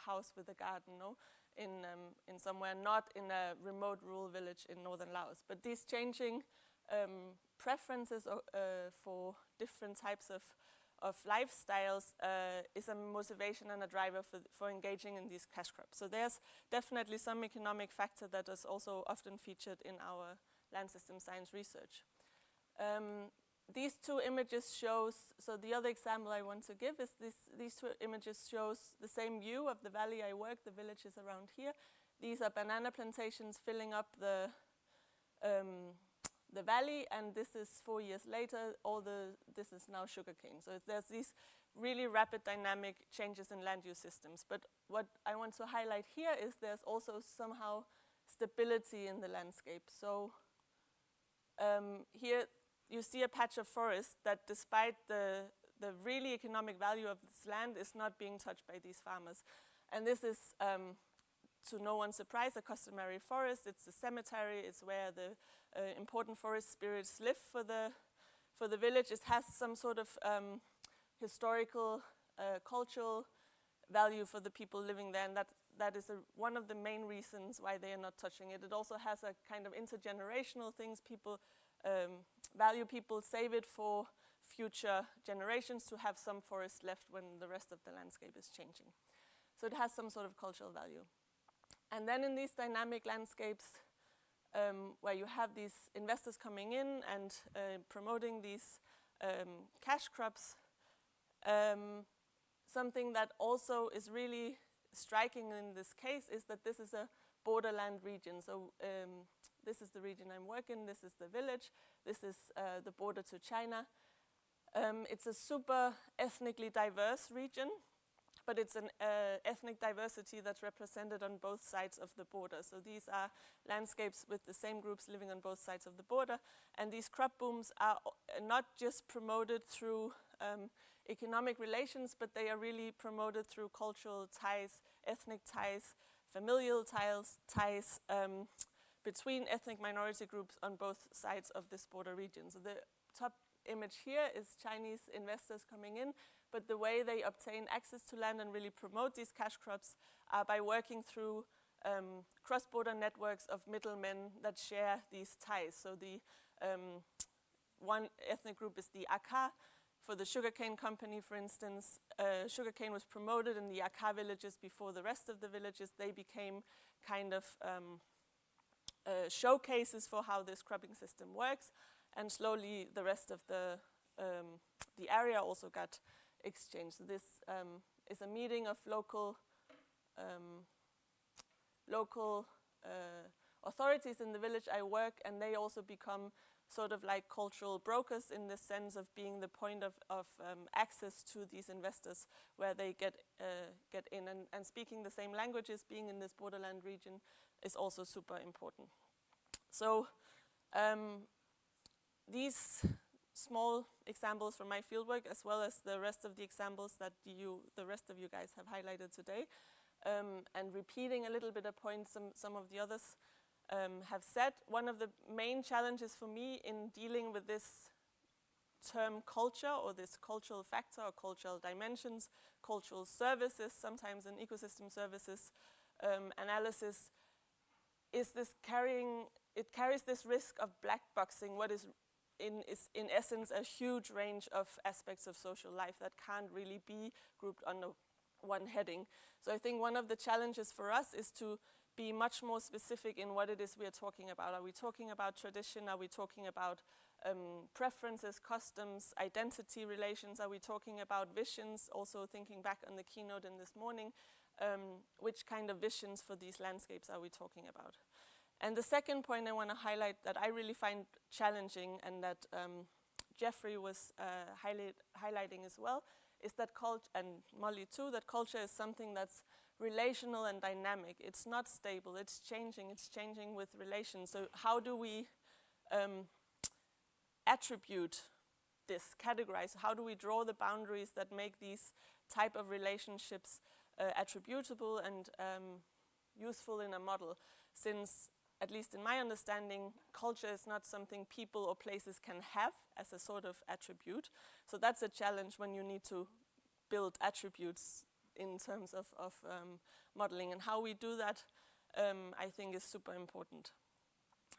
house with a garden, no? In somewhere, not in a remote rural village in northern Laos. But these changing preferences for different types of lifestyles is a motivation and a driver for engaging in these cash crops. So there's definitely some economic factor that is also often featured in our land system science research. These two images shows, so the other example I want to give is these two images shows the same view of the valley I work, the villages around here. These are banana plantations filling up the valley, and this is 4 years later, this is now sugarcane. So there's these really rapid dynamic changes in land use systems. But what I want to highlight here is there's also somehow stability in the landscape. So here you see a patch of forest that, despite the really economic value of this land, is not being touched by these farmers. And this is, to no one's surprise, a customary forest. It's a cemetery. It's where the important forest spirits live for the village. It has some sort of historical, cultural value for the people living there, and that is one of the main reasons why they are not touching it. It also has a kind of intergenerational things. People value, people save it for future generations to have some forest left when the rest of the landscape is changing. So it has some sort of cultural value. And then in these dynamic landscapes, where you have these investors coming in and promoting these cash crops, something that also is really striking in this case is that this is a borderland region. So this is the region I'm working, this is the village, this is the border to China. It's a super ethnically diverse region, but it's an ethnic diversity that's represented on both sides of the border. So these are landscapes with the same groups living on both sides of the border, and these crop booms are not just promoted through economic relations, but they are really promoted through cultural ties, ethnic ties, familial ties between ethnic minority groups on both sides of this border region. So the top image here is Chinese investors coming in, but the way they obtain access to land and really promote these cash crops are by working through cross-border networks of middlemen that share these ties. So the one ethnic group is the Aka. For the sugarcane company, for instance, sugarcane was promoted in the Aka villages before the rest of the villages. They became kind of showcases for how this cropping system works, and slowly the rest of the area also got exchanged. So this is a meeting of local authorities in the village I work, and they also become sort of like cultural brokers in the sense of being the point of access to these investors, where they get in, and speaking the same languages, being in this borderland region is also super important. So these small examples from my fieldwork, as well as the rest of the examples that the rest of you guys have highlighted today, and repeating a little bit a point some of the others have said, one of the main challenges for me in dealing with this term culture, or this cultural factor, or cultural dimensions, cultural services, sometimes in ecosystem services analysis, is this it carries this risk of black boxing what is in essence a huge range of aspects of social life that can't really be grouped under one heading. So I think one of the challenges for us is to be much more specific in what it is we are talking about. Are we talking about tradition? Are we talking about preferences, customs, identity relations? Are we talking about visions? Also thinking back on the keynote in this morning, which kind of visions for these landscapes are we talking about? And the second point I want to highlight that I really find challenging, and that Jeffrey was highlighting as well, is that and Mollie too, that culture is something that's relational and dynamic. It's not stable, it's changing with relations. So how do we attribute this, categorize? How do we draw the boundaries that make these type of relationships attributable and useful in a model? Since, at least in my understanding, culture is not something people or places can have as a sort of attribute. So that's a challenge when you need to build attributes in terms of modeling. And how we do that, I think, is super important.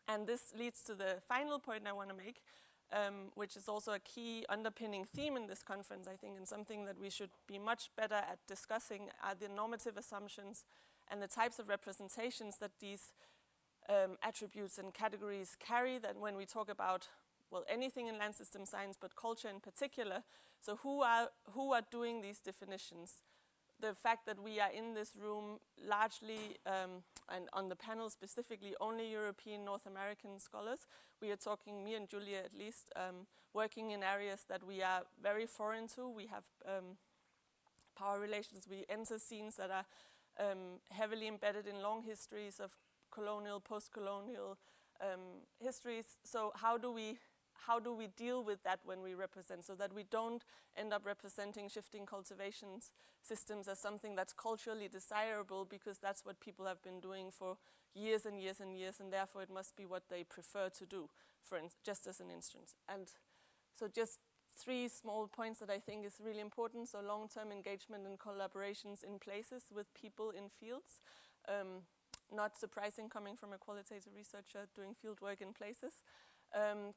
And this leads to the final point I want to make, which is also a key underpinning theme in this conference, I think, and something that we should be much better at discussing, are the normative assumptions and the types of representations that these attributes and categories carry, that when we talk about, well, anything in land system science, but culture in particular. So who are doing these definitions? The fact that we are in this room largely, and on the panel specifically, only European, North American scholars. We are talking, me and Julia at least, working in areas that we are very foreign to. We have power relations. We enter scenes that are heavily embedded in long histories of colonial, post-colonial histories. So how do we deal with that when we represent, so that we don't end up representing shifting cultivations systems as something that's culturally desirable because that's what people have been doing for years and years and years, and therefore it must be what they prefer to do, just as an instance. And so just 3 small points that I think is really important. So long-term engagement and collaborations in places with people in fields. Not surprising coming from a qualitative researcher doing field work in places.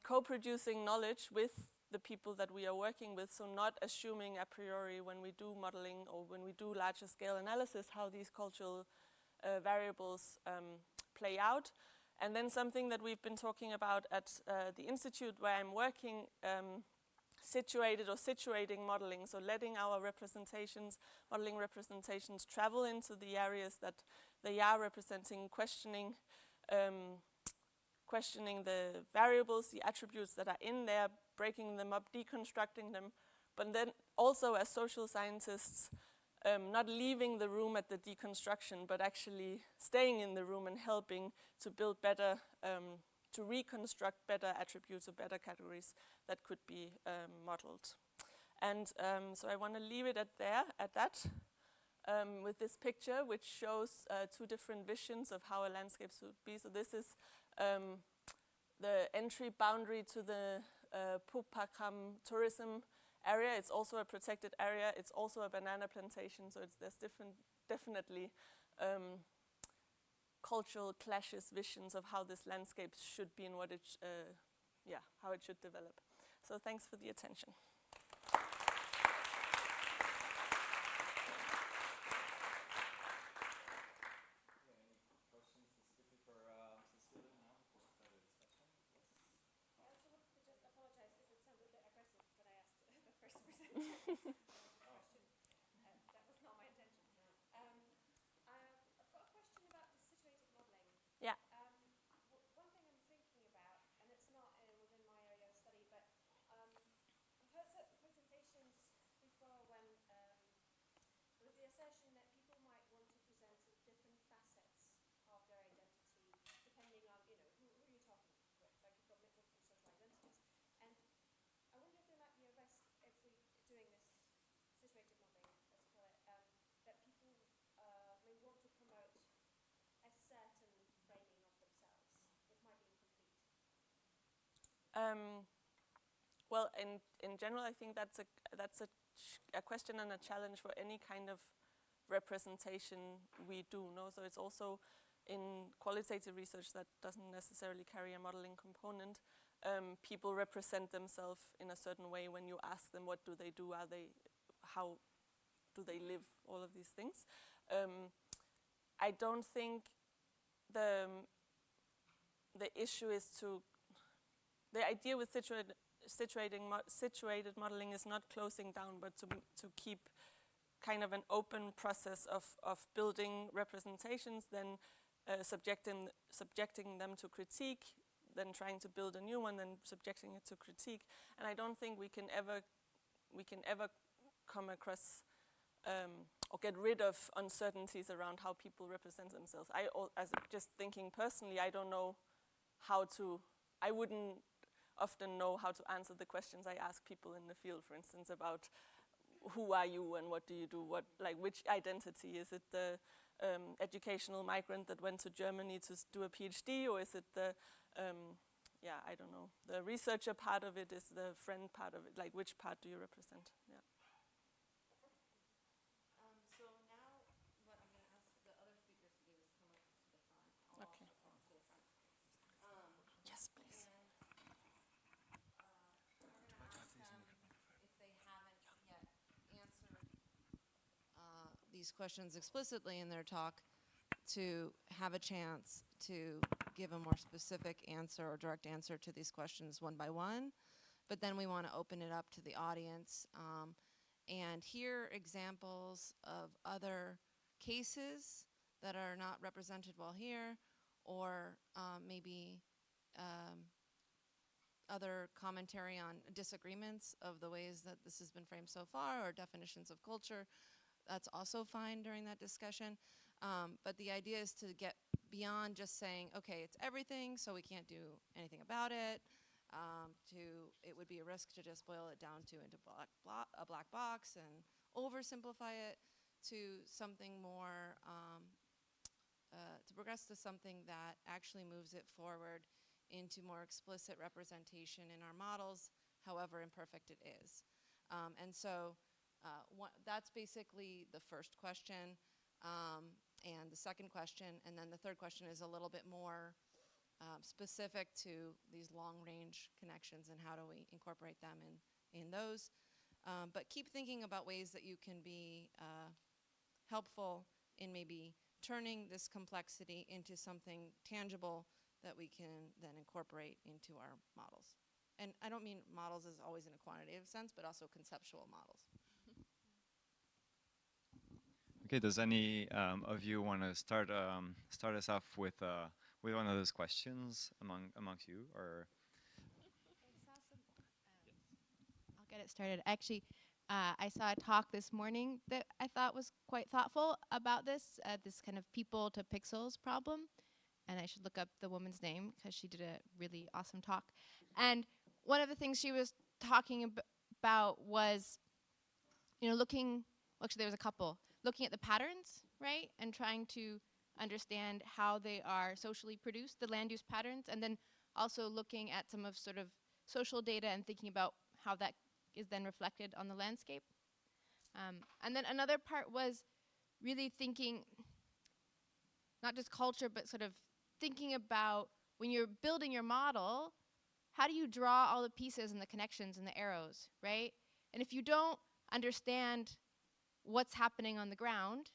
Co-producing knowledge with the people that we are working with, so not assuming a priori when we do modeling or when we do larger scale analysis how these cultural variables play out. And then something that we've been talking about at the institute where I'm working, situated or situating modeling, so letting our modeling representations travel into the areas that they are representing, questioning the variables, the attributes that are in there, breaking them up, deconstructing them, but then also as social scientists, not leaving the room at the deconstruction, but actually staying in the room and helping to build better, to reconstruct better attributes or better categories that could be modeled. And so I want to leave it at that, with this picture, which shows 2 different visions of how a landscape should be. So this is the entry boundary to the Pupakam tourism area. It's also a protected area. It's also a banana plantation. So there's definitely cultural clashes, visions of how this landscape should be and what it, how it should develop. So thanks for the attention. Assertion that people might want to present different facets of their identity depending on, who you're talking with. Like you've got multiple social identities. And I wonder if there might be a risk if we're doing this situated modelling, let's call it, that people may want to promote a certain framing of themselves, which might be incomplete. Well, in general, I think that's a question and a challenge for any kind of representation we do. No? So it's also in qualitative research that doesn't necessarily carry a modeling component. People represent themselves in a certain way when you ask them what do they do, how do they live, all of these things. I don't think the issue is the idea with situated modeling is not closing down, but to keep kind of an open process of building representations, then subjecting them to critique, then trying to build a new one, then subjecting it to critique. And I don't think we can ever come across or get rid of uncertainties around how people represent themselves. As just thinking personally, I don't know how to. I wouldn't often know how to answer the questions I ask people in the field, for instance, about who are you and what do you do? Which identity? Is it the educational migrant that went to Germany to do a PhD, or is it the I don't know, the researcher part of it? Is the friend part of it? Like, which part do you represent? Yeah. So now what I'm going to ask the other speakers to do is come up to the front. I'll Okay. also come up to the front. Yes, please. And we're going to ask them, if they haven't yet answered these questions explicitly in their talk, to have a chance to give a more specific answer or direct answer to these questions one by one. But then we want to open it up to the audience and hear examples of other cases that are not represented well here, or maybe other commentary on disagreements of the ways that this has been framed so far, or definitions of culture. That's also fine during that discussion. But the idea is to get beyond just saying, okay, it's everything, so we can't do anything about it, it would be a risk to just boil it down into a black box and oversimplify it, to something more, to progress to something that actually moves it forward into more explicit representation in our models, however imperfect it is. And so that's basically the first question, and the second question, and then the third question is a little bit more specific to these long-range connections and how do we incorporate them in those. But keep thinking about ways that you can be helpful in maybe turning this complexity into something tangible that we can then incorporate into our models. And I don't mean models as always in a quantitative sense, but also conceptual models. Okay, does any of you want to start us off with one of those questions amongst you, or? I'll get it started. Actually, I saw a talk this morning that I thought was quite thoughtful about this kind of people to pixels problem. And I should look up the woman's name because she did a really awesome talk. And one of the things she was talking about was, actually there was a couple, looking at the patterns, right? And trying to understand how they are socially produced, the land use patterns, and then also looking at some of sort of social data and thinking about how that is then reflected on the landscape. And then another part was really thinking, not just culture, but sort of thinking about when you're building your model, how do you draw all the pieces and the connections and the arrows, right? And if you don't understand what's happening on the ground,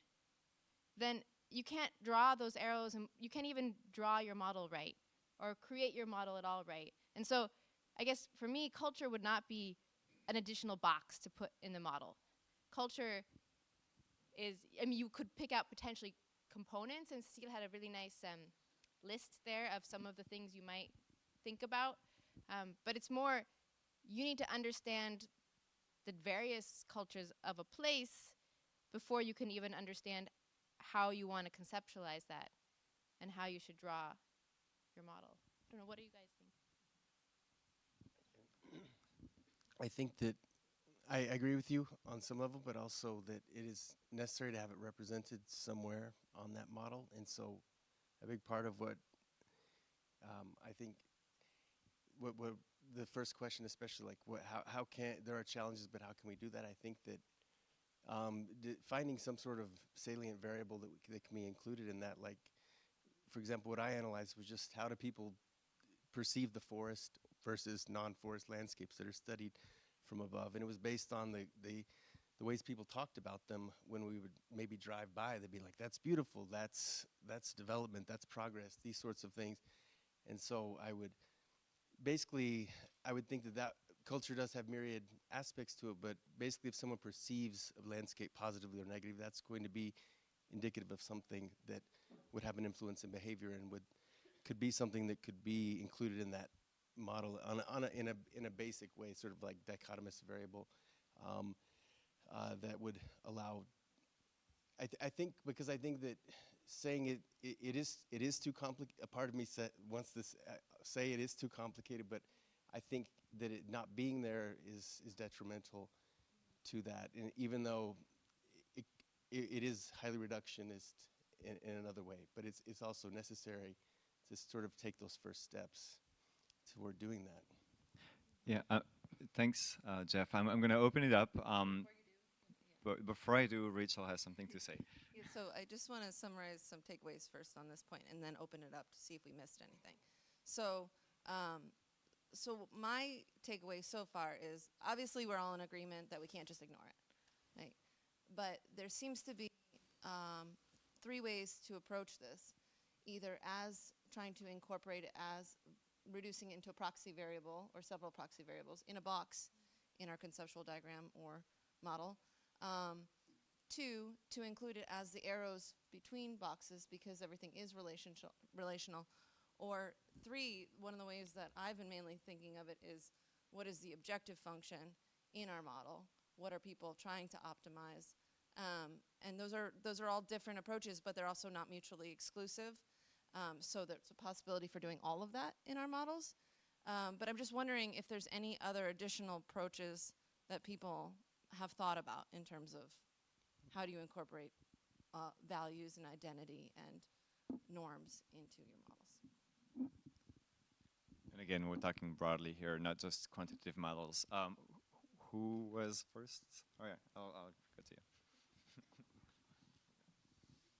then you can't draw those arrows, and you can't even draw your model right or create your model at all right. And so I guess for me, culture would not be an additional box to put in the model. Culture is, you could pick out potentially components, and Cecilie had a really nice list there of some of the things you might think about. But it's more, you need to understand the various cultures of a place before you can even understand how you want to conceptualize that and how you should draw your model. I don't know, what do you guys think? I think that I agree with you on some level, but also that it is necessary to have it represented somewhere on that model. And so a big part of what I think, what the first question, especially like how can, there are challenges, but how can we do that? I think that finding some sort of salient variable that can be included in that, like, for example, what I analyzed was just how do people perceive the forest versus non-forest landscapes that are studied from above. And it was based on the the ways people talked about them when we would maybe drive by, they'd be like, that's beautiful, that's development, that's progress, these sorts of things. And so I would think that culture does have myriad aspects to it, but basically if someone perceives a landscape positively or negatively, that's going to be indicative of something that would have an influence in behavior and could be something that could be included in that model in a basic way, sort of like dichotomous variable, that would allow. I think that saying it is too complicated. A part of me wants to say it is too complicated, but I think that it not being there is detrimental to that, and even though it is highly reductionist in another way, but it's also necessary to sort of take those first steps toward doing that. Yeah, thanks, Jeff. I'm going to open it up. But before I do, Rachel has something to say. Yeah, so I just want to summarize some takeaways first on this point, and then open it up to see if we missed anything. So, so my takeaway so far is obviously we're all in agreement that we can't just ignore it, right? But there seems to be 3 ways to approach this, either as trying to incorporate it as reducing it into a proxy variable or several proxy variables in a box in our conceptual diagram or model. 2, to include it as the arrows between boxes because everything is relational. Or 3, one of the ways that I've been mainly thinking of it is what is the objective function in our model? What are people trying to optimize? And those are all different approaches, but they're also not mutually exclusive. So there's a possibility for doing all of that in our models. But I'm just wondering if there's any other additional approaches that people have thought about in terms of how do you incorporate values and identity and norms into your models. And again, we're talking broadly here, not just quantitative models. Who was first? Oh yeah, I'll go to you.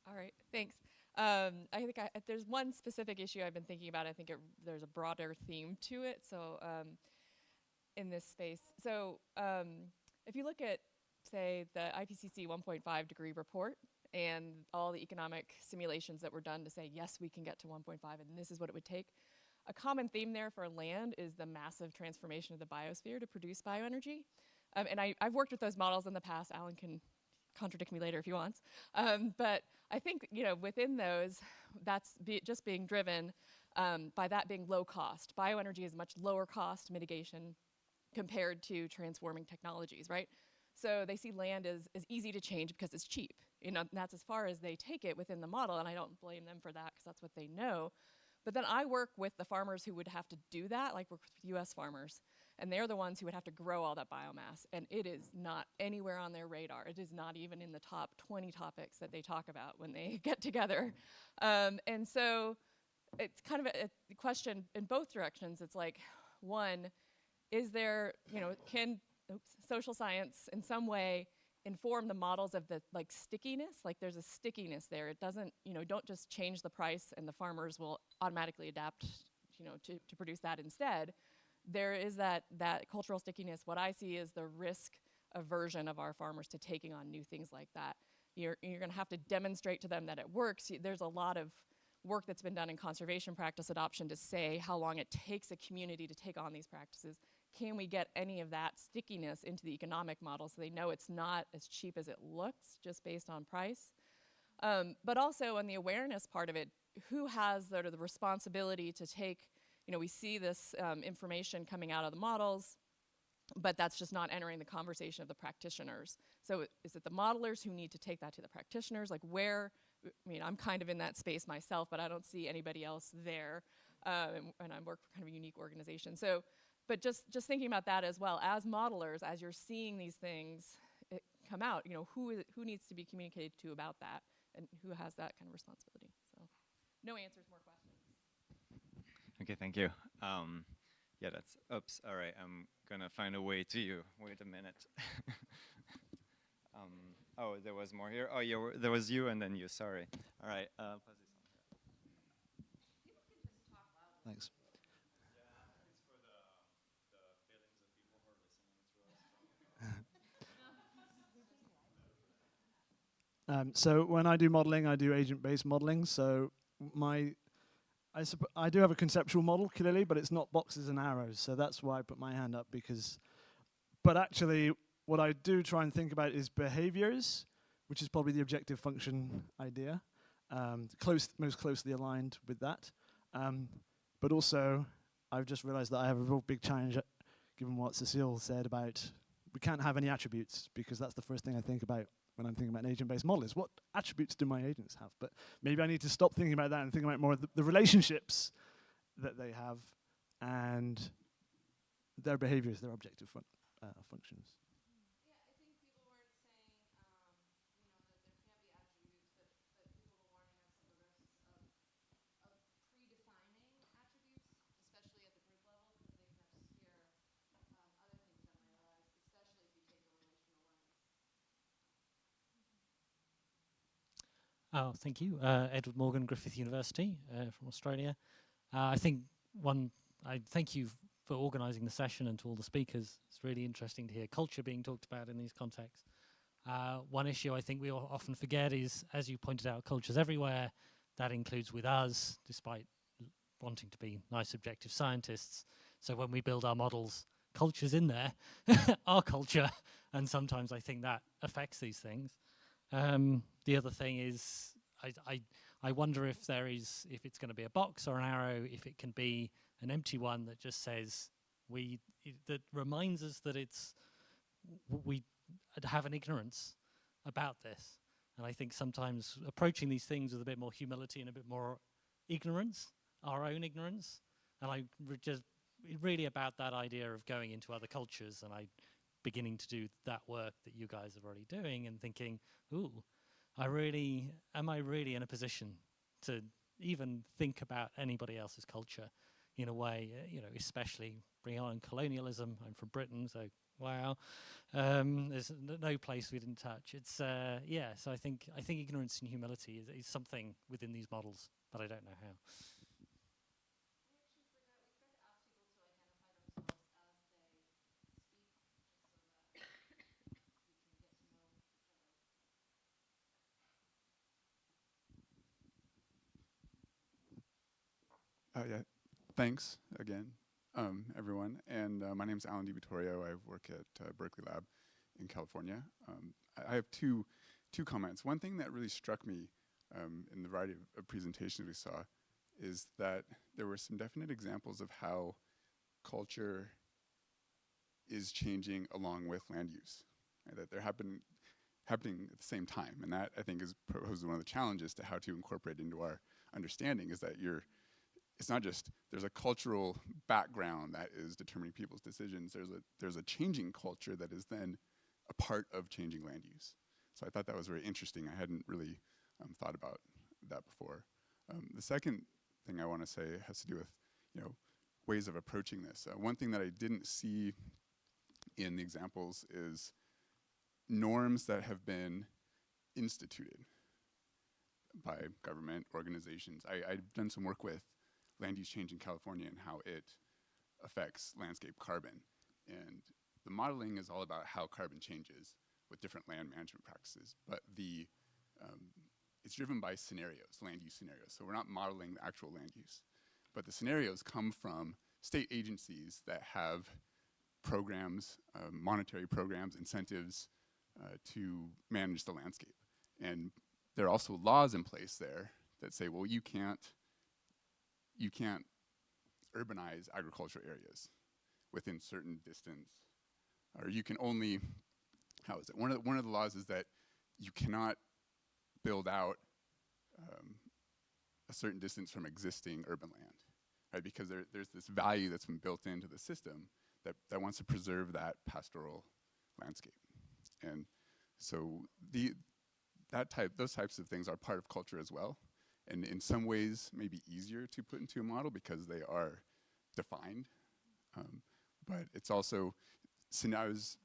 All right, thanks. I think there's one specific issue I've been thinking about. I think there's a broader theme to it. So in this space, so if you look at, say, the IPCC 1.5 degree report and all the economic simulations that were done to say, yes, we can get to 1.5 and this is what it would take, a common theme there for land is the massive transformation of the biosphere to produce bioenergy. And I've worked with those models in the past. Alan can contradict me later if he wants. But I think, within those, that's just being driven by that being low cost. Bioenergy is much lower cost mitigation compared to transforming technologies, right? So they see land as easy to change because it's cheap. And that's as far as they take it within the model, and I don't blame them for that because that's what they know. But then I work with the farmers who would have to do that, like work with US farmers, and they're the ones who would have to grow all that biomass, and it is not anywhere on their radar. It is not even in the top 20 topics that they talk about when they get together. And so it's kind of a question in both directions. It's like, one, is there, can social science in some way inform the models of the stickiness? Like there's a stickiness there. It doesn't, don't just change the price and the farmers will automatically adapt, to produce that instead. There is that cultural stickiness. What I see is the risk aversion of our farmers to taking on new things like that. You're going to have to demonstrate to them that it works. There's a lot of work that's been done in conservation practice adoption to say how long it takes a community to take on these practices. Can we get any of that stickiness into the economic model so they know it's not as cheap as it looks just based on price? But also on the awareness part of it, who has sort of the responsibility to take, we see this information coming out of the models, but that's just not entering the conversation of the practitioners. So is it the modelers who need to take that to the practitioners? Like where, I'm kind of in that space myself, but I don't see anybody else there. And I work for kind of a unique organization. So, but just thinking about that as well, as modelers, as you're seeing these things come out, who needs to be communicated to about that and who has that kind of responsibility? So no answers, more questions. Okay, thank you. Yeah, that's, oops, all right, I'm gonna find a way to you. Wait a minute. Oh, there was more here. Oh, yeah, there was you and then you, sorry. All right, pass this on here. Thanks. Yeah, it's for the feelings of people who are listening to us. So when I do modeling, I do agent-based modeling. So I do have a conceptual model, clearly, but it's not boxes and arrows. So that's why I put my hand up, but actually, what I do try and think about is behaviors, which is probably the objective function idea, most closely aligned with that. But also, I've just realized that I have a real big challenge, given what Cecile said about we can't have any attributes, because that's the first thing I think about when I'm thinking about an agent-based model is what attributes do my agents have? But maybe I need to stop thinking about that and think about more the relationships that they have and their behaviors, their objective functions. Yeah, I think people weren't saying, that there can't be attributes, but people were warning us of the risks of predefining attributes, especially at the group level, because they can obscure other things that might arise, especially if you take a relational lens. Oh, thank you. Edward Morgan, Griffith University from Australia. I thank you for organising the session and to all the speakers. It's really interesting to hear culture being talked about in these contexts. One issue I think we often forget is, as you pointed out, culture's everywhere. That includes with us, despite wanting to be nice objective scientists. So when we build our models, culture's in there, our culture, and sometimes I think that affects these things. The other thing is, I wonder if it's going to be a box or an arrow, if it can be an empty one that just says that reminds us that we have an ignorance about this. And I think sometimes approaching these things with a bit more humility and a bit more ignorance, our own ignorance, and just really about that idea of going into other cultures and beginning to do that work that you guys are already doing and thinking, ooh, am I really in a position to even think about anybody else's culture in a way, especially bring on colonialism. I'm from Britain, so wow. There's no place we didn't touch. It's, so I think ignorance and humility is something within these models, but I don't know how. Yeah, thanks again, everyone. And my name is Alan DiVittorio. I work at Berkeley Lab in California. I have two comments. One thing that really struck me in the variety of presentations we saw is that there were some definite examples of how culture is changing along with land use, right? That they're happening at the same time. And that, I think, is poses one of the challenges to how to incorporate into our understanding, is that it's not just there's a cultural background that is determining people's decisions. There's a changing culture that is then a part of changing land use. So I thought that was very interesting. I hadn't really thought about that before. The second thing I want to say has to do with ways of approaching this. One thing that I didn't see in the examples is norms that have been instituted by government organizations. I've done some work with land use change in California and how it affects landscape carbon. And the modeling is all about how carbon changes with different land management practices. But it's driven by scenarios, land use scenarios. So we're not modeling the actual land use. But the scenarios come from state agencies that have programs, monetary programs, incentives to manage the landscape. And there are also laws in place there that say, well, you can't urbanize agricultural areas within certain distance, or you can only, how is it? One of the laws is that you cannot build out a certain distance from existing urban land, right? Because there's this value that's been built into the system that wants to preserve that pastoral landscape. And so those types of things are part of culture as well. And in some ways, maybe easier to put into a model because they are defined. But it's also, I was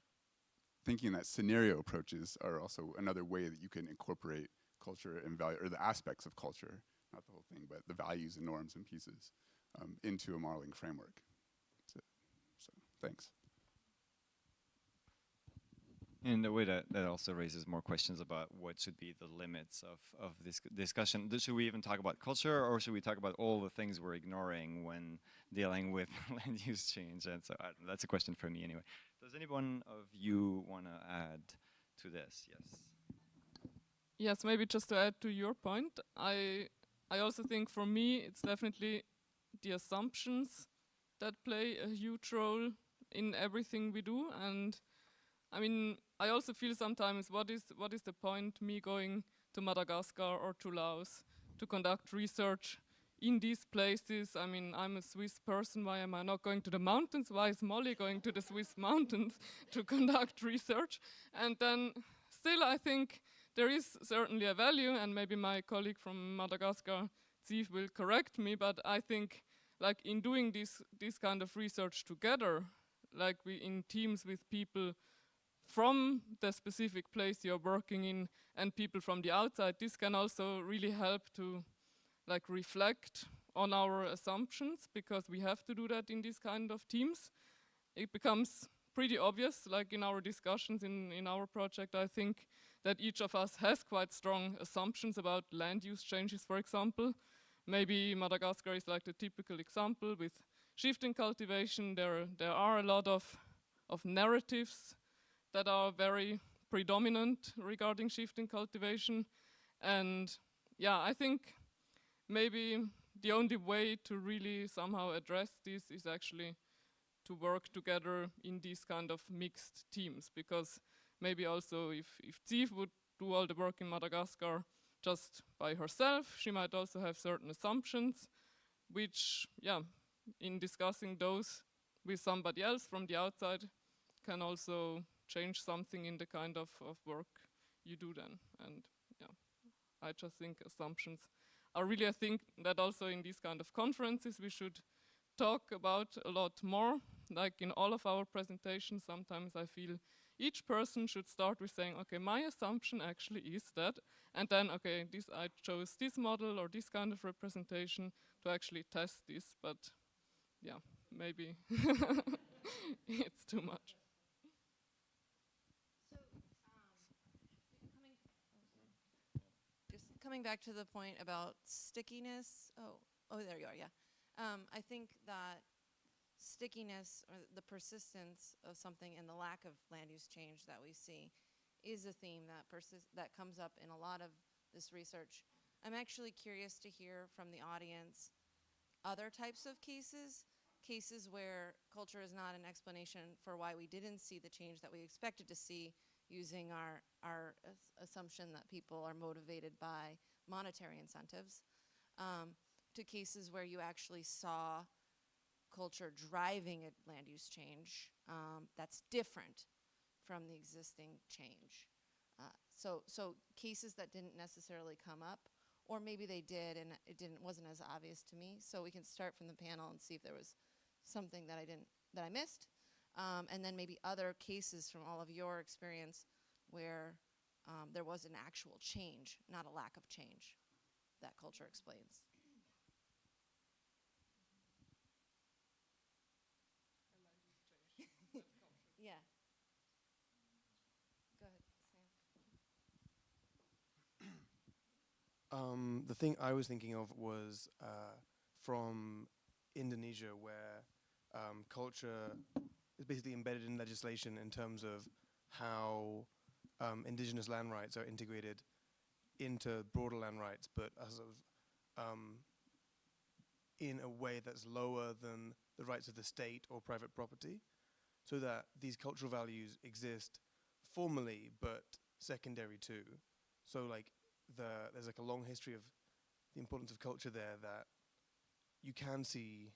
thinking that scenario approaches are also another way that you can incorporate culture and value, or the aspects of culture, not the whole thing, but the values and norms and pieces into a modeling framework. So thanks. In a way that also raises more questions about what should be the limits of this discussion. Should we even talk about culture, or should we talk about all the things we're ignoring when dealing with land use change? And so that's a question for me anyway. Does anyone of you want to add to this? Yes. Yes, maybe just to add to your point, I also think for me it's definitely the assumptions that play a huge role in everything we do. And I mean, I also feel sometimes what is the point me going to Madagascar or to Laos to conduct research in these places? I mean, I'm a Swiss person, why am I not going to the mountains? Why is Mollie going to the Swiss mountains to conduct research? And then still I think there is certainly a value, and maybe my colleague from Madagascar, Ziv, will correct me, but I think like in doing this kind of research together, like we in teams with people from the specific place you're working in and people from the outside, this can also really help to like reflect on our assumptions, because we have to do that in these kind of teams. It becomes pretty obvious, like in our discussions in our project, I think that each of us has quite strong assumptions about land use changes, for example. Maybe Madagascar is like the typical example with shifting cultivation. There are a lot of narratives that are very predominant regarding shifting cultivation. And yeah, I think maybe the only way to really somehow address this is actually to work together in these kind of mixed teams, because maybe also if Ziv would do all the work in Madagascar just by herself, she might also have certain assumptions, which, yeah, in discussing those with somebody else from the outside can also change something in the kind of work you do then. And yeah, I just think assumptions are really a thing that also in these kind of conferences we should talk about a lot more. Like in all of our presentations, sometimes I feel each person should start with saying, okay, my assumption actually is that, and then, okay, I chose this model or this kind of representation to actually test this, but yeah, maybe it's too much. Just coming back to the point about stickiness. Oh, there you are, yeah. I think that stickiness, or the persistence of something and the lack of land use change that we see, is a theme that comes up in a lot of this research. I'm actually curious to hear from the audience other types of cases where culture is not an explanation for why we didn't see the change that we expected to see, using our assumption that people are motivated by monetary incentives, to cases where you actually saw culture driving a land use change that's different from the existing change. So cases that didn't necessarily come up, or maybe they did and it wasn't as obvious to me. So we can start from the panel and see if there was something that I missed, and then maybe other cases from all of your experience where there was an actual change, not a lack of change, that culture explains. Yeah. Go ahead, Sam. The thing I was thinking of was from Indonesia, where culture is basically embedded in legislation in terms of how indigenous land rights are integrated into broader land rights, but as of in a way that's lower than the rights of the state or private property, so that these cultural values exist formally but secondary too. So like there's like a long history of the importance of culture there that you can see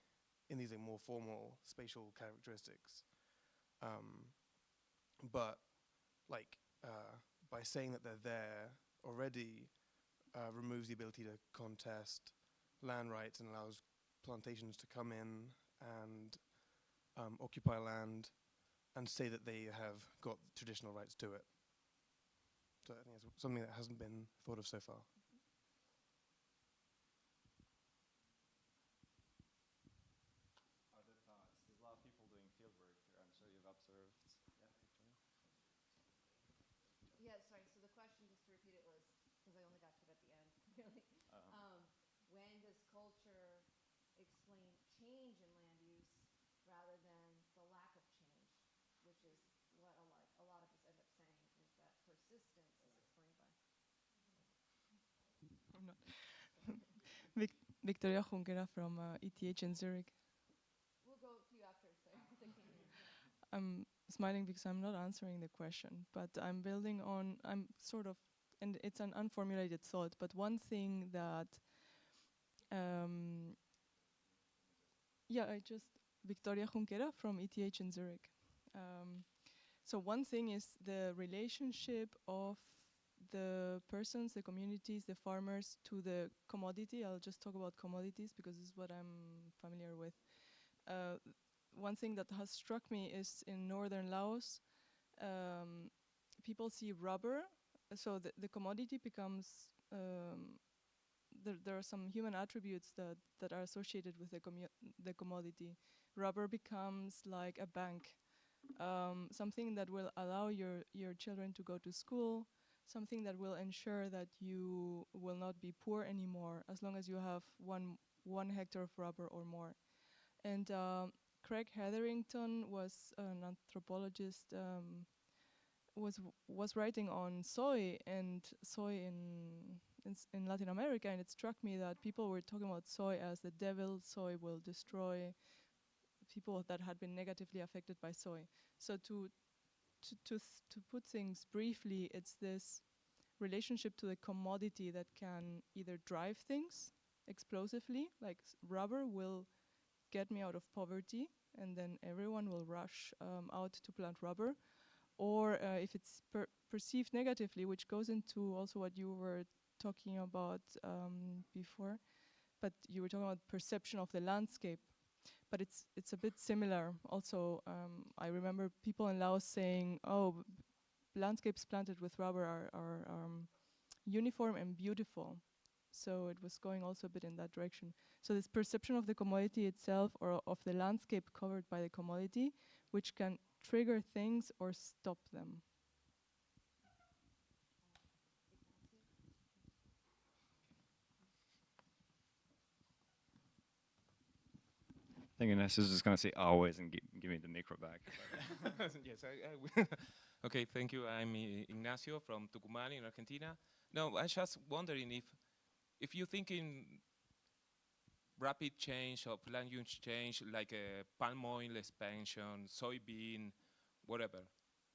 in these like more formal spatial characteristics. But like by saying that they're there already removes the ability to contest land rights and allows plantations to come in and occupy land and say that they have got traditional rights to it. So I think it's something that hasn't been thought of so far. Other thoughts? There's a lot of people doing field work here. I'm sure you've observed. Yeah, Victoria? Yeah, sorry. So the question, just to repeat it, was, because I only got to it at the end, really. When does culture explain change in land use rather than the lack of change, which is what a lot of us end up saying is that persistence is explained by. I'm not. Victoria Junquera from ETH in Zurich. We'll go to you after, sorry, because I can't hear you. I'm smiling because I'm not answering the question, but I'm building on, I'm sort of, and it's an unformulated thought, but one thing that, Victoria Junquera from ETH in Zurich. So one thing is the relationship of the persons, the communities, the farmers to the commodity. I'll just talk about commodities because this is what I'm familiar with. One thing that has struck me is in northern Laos, people see rubber, so the commodity becomes, there are some human attributes that are associated with the commodity. Rubber becomes like a bank, something that will allow your children to go to school, something that will ensure that you will not be poor anymore as long as you have one hectare of rubber or more. And Craig Hetherington was an anthropologist, was writing on soy and soy in Latin America, and it struck me that people were talking about soy as the devil. Soy will destroy people that had been negatively affected by soy. So to put things briefly, it's this relationship to the commodity that can either drive things explosively, like rubber will get me out of poverty, and then everyone will rush out to plant rubber. Or if it's perceived negatively, which goes into also what you were talking about before, but you were talking about perception of the landscape. But it's a bit similar. Also, I remember people in Laos saying, "Oh, landscapes planted with rubber are uniform and beautiful." So it was going also a bit in that direction. So this perception of the commodity itself, or of the landscape covered by the commodity, which can trigger things or stop them. I think Ines is just going to say always and give me the micro back. Yes, okay, thank you. I'm Ignacio from Tucumán in Argentina. No, I'm just wondering if you think in rapid change of land use change, like a palm oil expansion, soybean, whatever,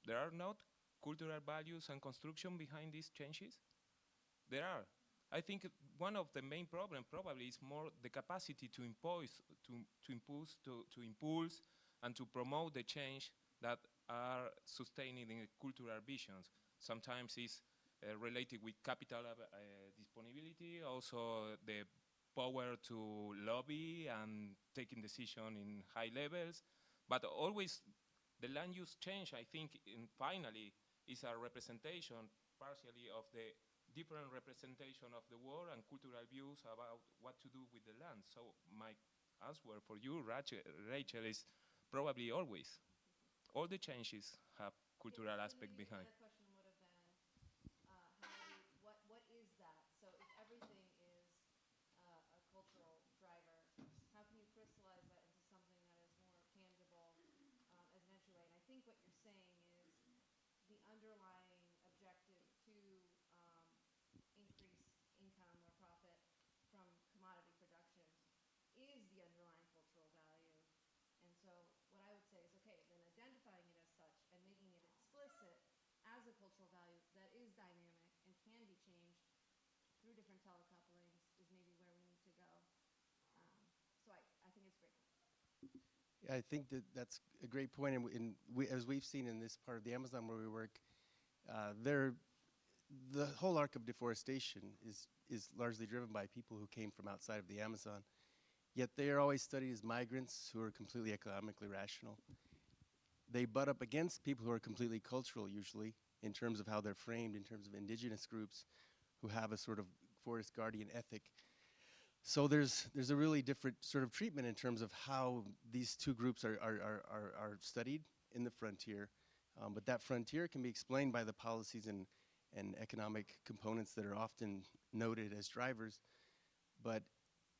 there are not cultural values and construction behind these changes? There are. I think one of the main problems probably is more the capacity to impulse, to impulse and to promote the change that are sustaining the cultural visions. Sometimes it's related with capital disponibility, also the power to lobby and taking decision in high levels, but always the land use change, I think, finally is a representation partially of the different representation of the world and cultural views about what to do with the land. So my answer for you, Rachel, is probably always. All the changes have cultural aspect behind. The question would have been, what is that? So if everything is a cultural driver, how can you crystallize that into something that is more tangible as an entryway? And I think what you're saying is the underlying objective to increase income or profit from commodity production is the underlying cultural value. And so what I would say is, okay, then identifying it as such and making it explicit as a cultural value that is dynamic and can be changed through different telecouplings is maybe where we need to go. So I think it's great. Yeah, I think that's a great point. And as we've seen in this part of the Amazon where we work, the whole arc of deforestation is largely driven by people who came from outside of the Amazon. Yet they are always studied as migrants who are completely economically rational. They butt up against people who are completely cultural, usually, in terms of how they're framed, in terms of indigenous groups who have a sort of forest guardian ethic. So there's a really different sort of treatment in terms of how these two groups are studied in the frontier. But that frontier can be explained by the policies and and economic components that are often noted as drivers. But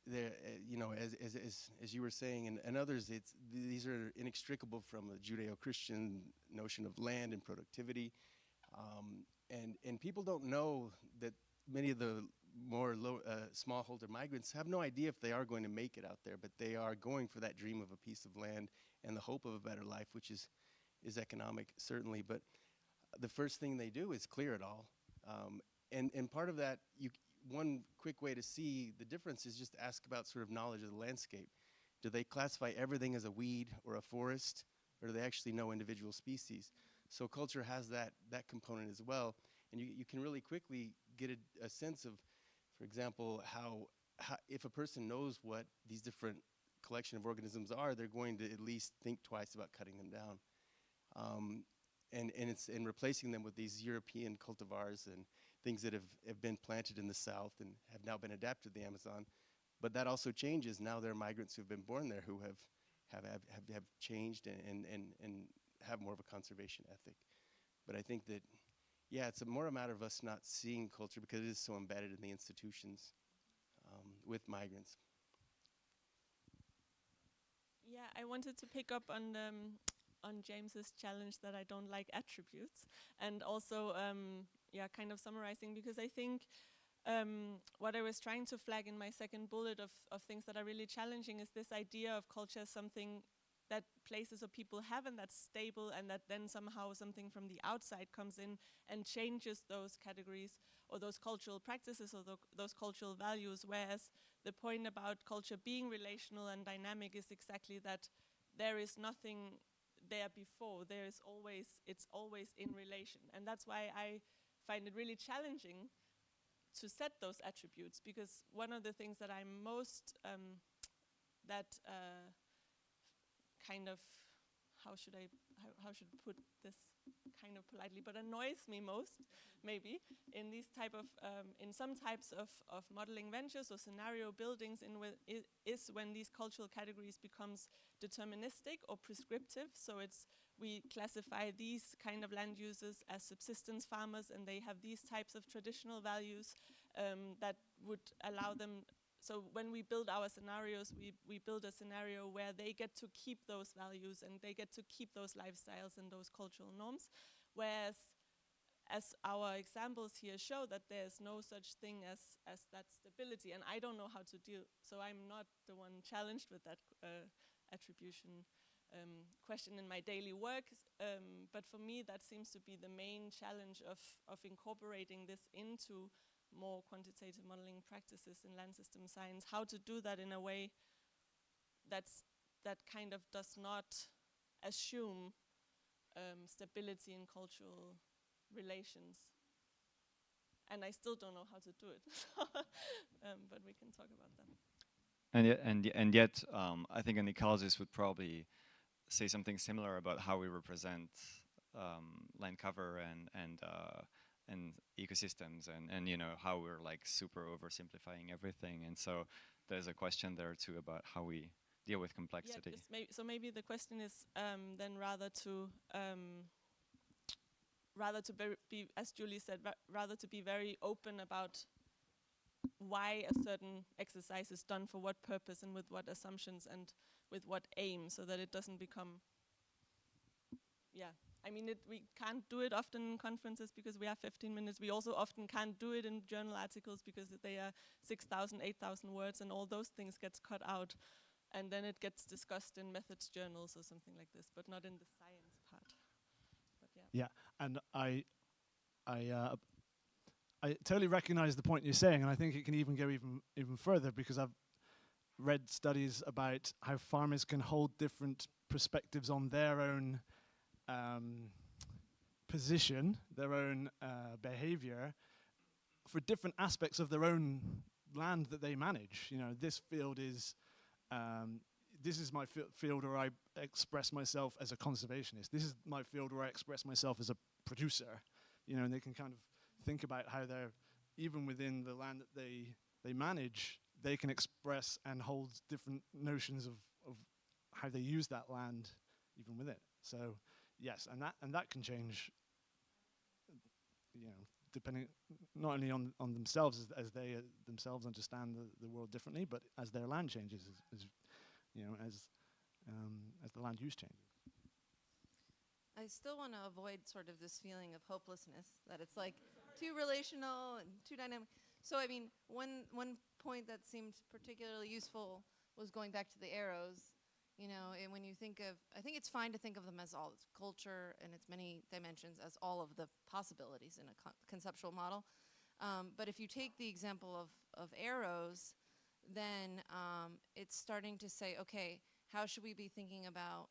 you know, as you were saying, and others, these are inextricable from the Judeo-Christian notion of land and productivity. And people don't know that many of the more smallholder migrants have no idea if they are going to make it out there, but they are going for that dream of a piece of land and the hope of a better life, which is economic, certainly. But the first thing they do is clear it all. And part of that, one quick way to see the difference is just ask about sort of knowledge of the landscape. Do they classify everything as a weed or a forest, or do they actually know individual species? So culture has that component as well. And you can really quickly get a sense of, for example, how if a person knows what these different collection of organisms are, they're going to at least think twice about cutting them down. And replacing them with these European cultivars and things that have been planted in the south and have now been adapted to the Amazon. But that also changes. Now there are migrants who have been born there who have changed and have more of a conservation ethic. But I think that, yeah, it's more a matter of us not seeing culture because it is so embedded in the institutions with migrants. Yeah, I wanted to pick up on James's challenge that I don't like attributes, and also yeah, kind of summarizing, because I think what I was trying to flag in my second bullet of things that are really challenging is this idea of culture as something that places or people have and that's stable, and that then somehow something from the outside comes in and changes those categories or those cultural practices or those cultural values, whereas the point about culture being relational and dynamic is exactly that there is nothing there before, it's always in relation. And that's why I find it really challenging to set those attributes, because one of the things that I'm most kind of, how should I put this kind of politely, but annoys me most, maybe, in these type of, in some types of modeling ventures or scenario buildings is when these cultural categories becomes deterministic or prescriptive. So we classify these kind of land users as subsistence farmers, and they have these types of traditional values that would allow them. So when we build our scenarios, we build a scenario where they get to keep those values and they get to keep those lifestyles and those cultural norms, whereas as our examples here show that there's no such thing as that stability, and I don't know how to deal, so I'm not the one challenged with that attribution question in my daily work, but for me that seems to be the main challenge of incorporating this into more quantitative modeling practices in land system science, how to do that in a way that kind of does not assume stability in cultural relations. And I still don't know how to do it, but we can talk about that. And yet, I think an ecologist would probably say something similar about how we represent land cover and ecosystems, and you know, how we're like super oversimplifying everything. And so there's a question there too about how we deal with complexity. Yeah, so maybe the question is then rather to be, as Julie said, rather to be very open about why a certain exercise is done, for what purpose and with what assumptions and with what aim, so that it doesn't become, yeah. I mean, we can't do it often in conferences because we have 15 minutes. We also often can't do it in journal articles because they are 6,000, 8,000 words, and all those things gets cut out. And then it gets discussed in methods journals or something like this, but not in the science part. But yeah, and I totally recognize the point you're saying, and I think it can even go even further, because I've read studies about how farmers can hold different perspectives on their own position, their own behavior, for different aspects of their own land that they manage. You know, this field is, this is my field where I express myself as a conservationist. This is my field where I express myself as a producer. You know, and they can kind of think about how they're, even within the land that they manage, they can express and hold different notions of how they use that land, even with it. So yes, and that can change, you know, depending not only on themselves as they themselves understand the world differently, but as their land changes, as the land use changes. I still want to avoid sort of this feeling of hopelessness, that it's like too relational and too dynamic. So I mean, one point that seemed particularly useful was going back to the arrows. You know, and when you think of, I think it's fine to think of them as all culture and its many dimensions as all of the possibilities in a conceptual model. But if you take the example of arrows, then it's starting to say, okay, how should we be thinking about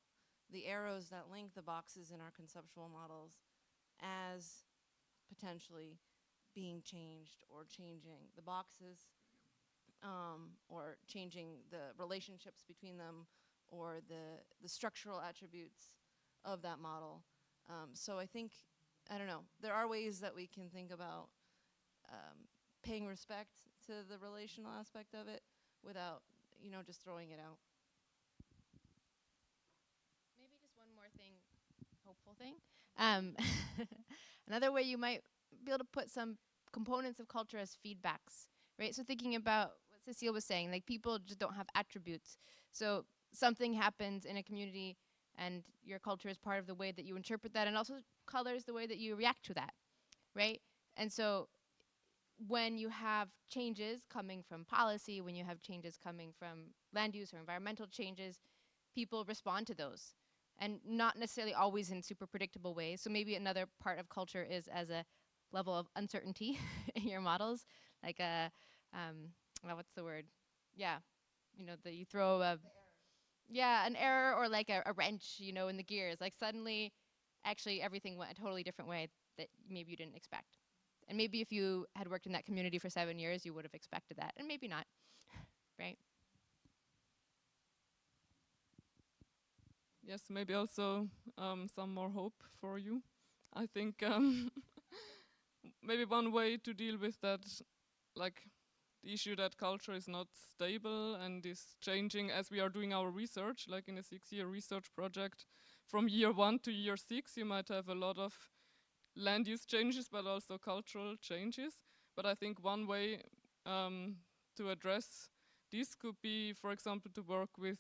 the arrows that link the boxes in our conceptual models as potentially being changed or changing the boxes, or changing the relationships between them, or the structural attributes of that model. So I think, I don't know, there are ways that we can think about paying respect to the relational aspect of it without, you know, just throwing it out. Maybe just one more thing, hopeful thing. Another way you might be able to put some components of culture as feedbacks, right? So thinking about what Cecile was saying, like people just don't have attributes. So something happens in a community and your culture is part of the way that you interpret that, and also colors the way that you react to that, right? And so when you have changes coming from policy, when you have changes coming from land use or environmental changes, people respond to those, and not necessarily always in super predictable ways. So maybe another part of culture is as a level of uncertainty in your models, like a, what's the word? Yeah, you know, that you throw a, an error, or like a wrench, you know, in the gears. Like suddenly, actually everything went a totally different way that maybe you didn't expect. And maybe if you had worked in that community for 7 years, you would have expected that, and maybe not, right? Yes, maybe also some more hope for you. I think maybe one way to deal with that, like the issue that culture is not stable and is changing as we are doing our research, like in a 6-year research project, from year 1 to year 6, you might have a lot of land use changes, but also cultural changes. But I think one way to address this could be, for example, to work with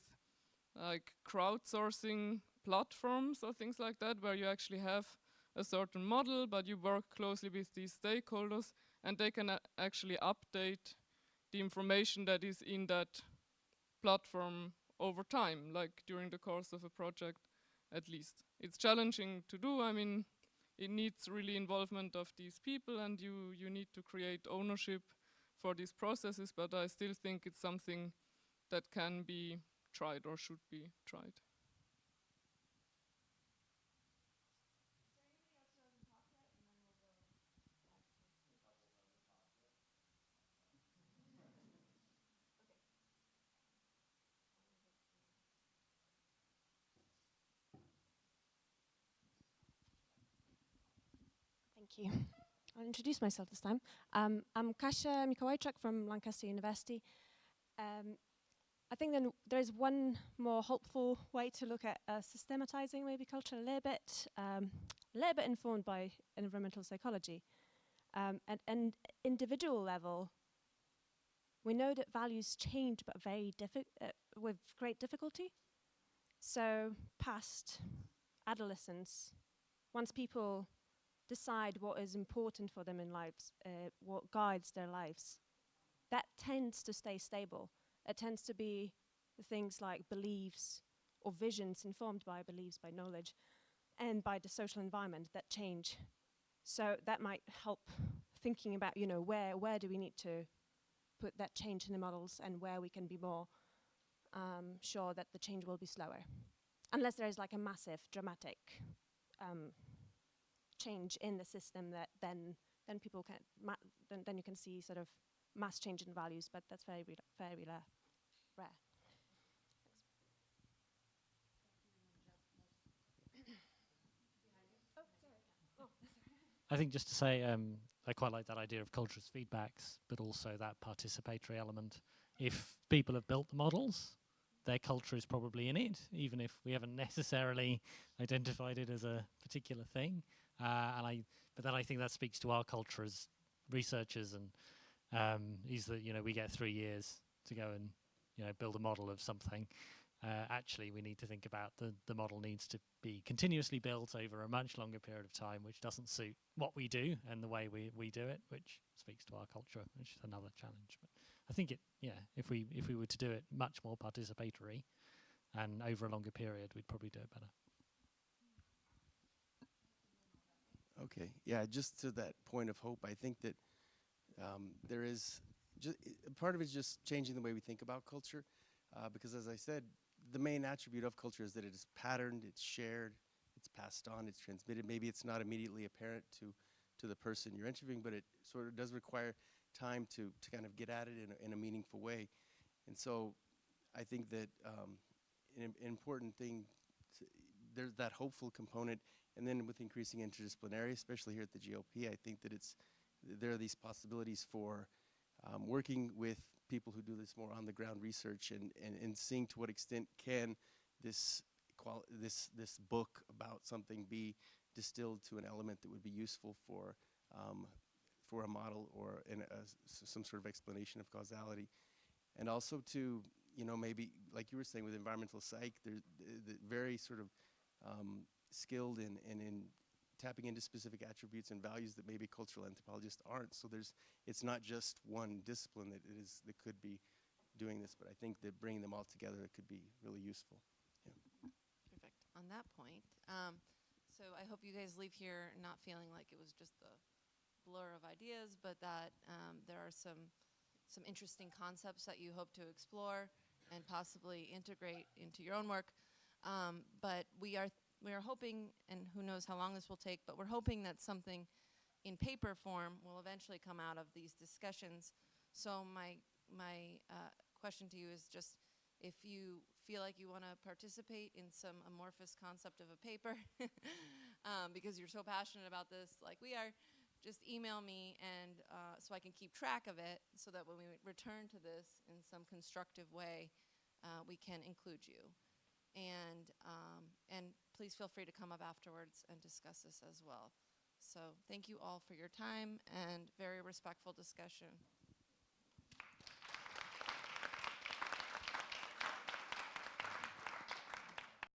like crowdsourcing platforms or things like that, where you actually have a certain model, but you work closely with these stakeholders, and they can actually update the information that is in that platform over time, like during the course of a project at least. It's challenging to do. I mean, it needs really involvement of these people, and you need to create ownership for these processes, but I still think it's something that can be tried or should be tried. Thank you. I'll introduce myself this time. I'm Kasia Mikołajczak from Lancaster University. I think then there's one more hopeful way to look at systematizing maybe culture a little bit informed by environmental psychology. And individual level, we know that values change, but with great difficulty. So past adolescence, once people decide what is important for them in lives, what guides their lives, that tends to stay stable. It tends to be things like beliefs or visions informed by beliefs, by knowledge, and by the social environment that change. So that might help thinking about, you know, where do we need to put that change in the models, and where we can be more sure that the change will be slower. Unless there is like a massive, dramatic change in the system that then people can then you can see sort of mass change in values, but that's very rare. I think just to say, I quite like that idea of culture as feedbacks, but also that participatory element. If people have built the models, their culture is probably in it, even if we haven't necessarily identified it as a particular thing. But then I think that speaks to our culture as researchers, and is that we get 3 years to go and build a model of something. Actually, we need to think about the model needs to be continuously built over a much longer period of time, which doesn't suit what we do and the way we do it, which speaks to our culture, which is another challenge. But I think if we were to do it much more participatory and over a longer period, we'd probably do it better. Okay, yeah, just to that point of hope, I think that there is, part of it is just changing the way we think about culture, because as I said, the main attribute of culture is that it is patterned, it's shared, it's passed on, it's transmitted. Maybe it's not immediately apparent to the person you're interviewing, but it sort of does require time to kind of get at it in a meaningful way. And so I think that an important thing, there's that hopeful component, and then with increasing interdisciplinarity, especially here at the GLP, I think that there are these possibilities for working with people who do this more on-the-ground research and seeing to what extent can this book about something be distilled to an element that would be useful for a model or some sort of explanation of causality. And also to, maybe, like you were saying with environmental psych, they're very sort of skilled in tapping into specific attributes and values that maybe cultural anthropologists aren't. So it's not just one discipline that could be doing this, but I think that bringing them all together, it could be really useful. Yeah. Perfect. On that point, so I hope you guys leave here not feeling like it was just a blur of ideas, but that there are some interesting concepts that you hope to explore and possibly integrate into your own work. But we are hoping, and who knows how long this will take, but we're hoping that something in paper form will eventually come out of these discussions. So my question to you is just, if you feel like you want to participate in some amorphous concept of a paper, because you're so passionate about this like we are, just email me, and so I can keep track of it, so that when we return to this in some constructive way, we can include you. And please feel free to come up afterwards and discuss this as well. So thank you all for your time and very respectful discussion.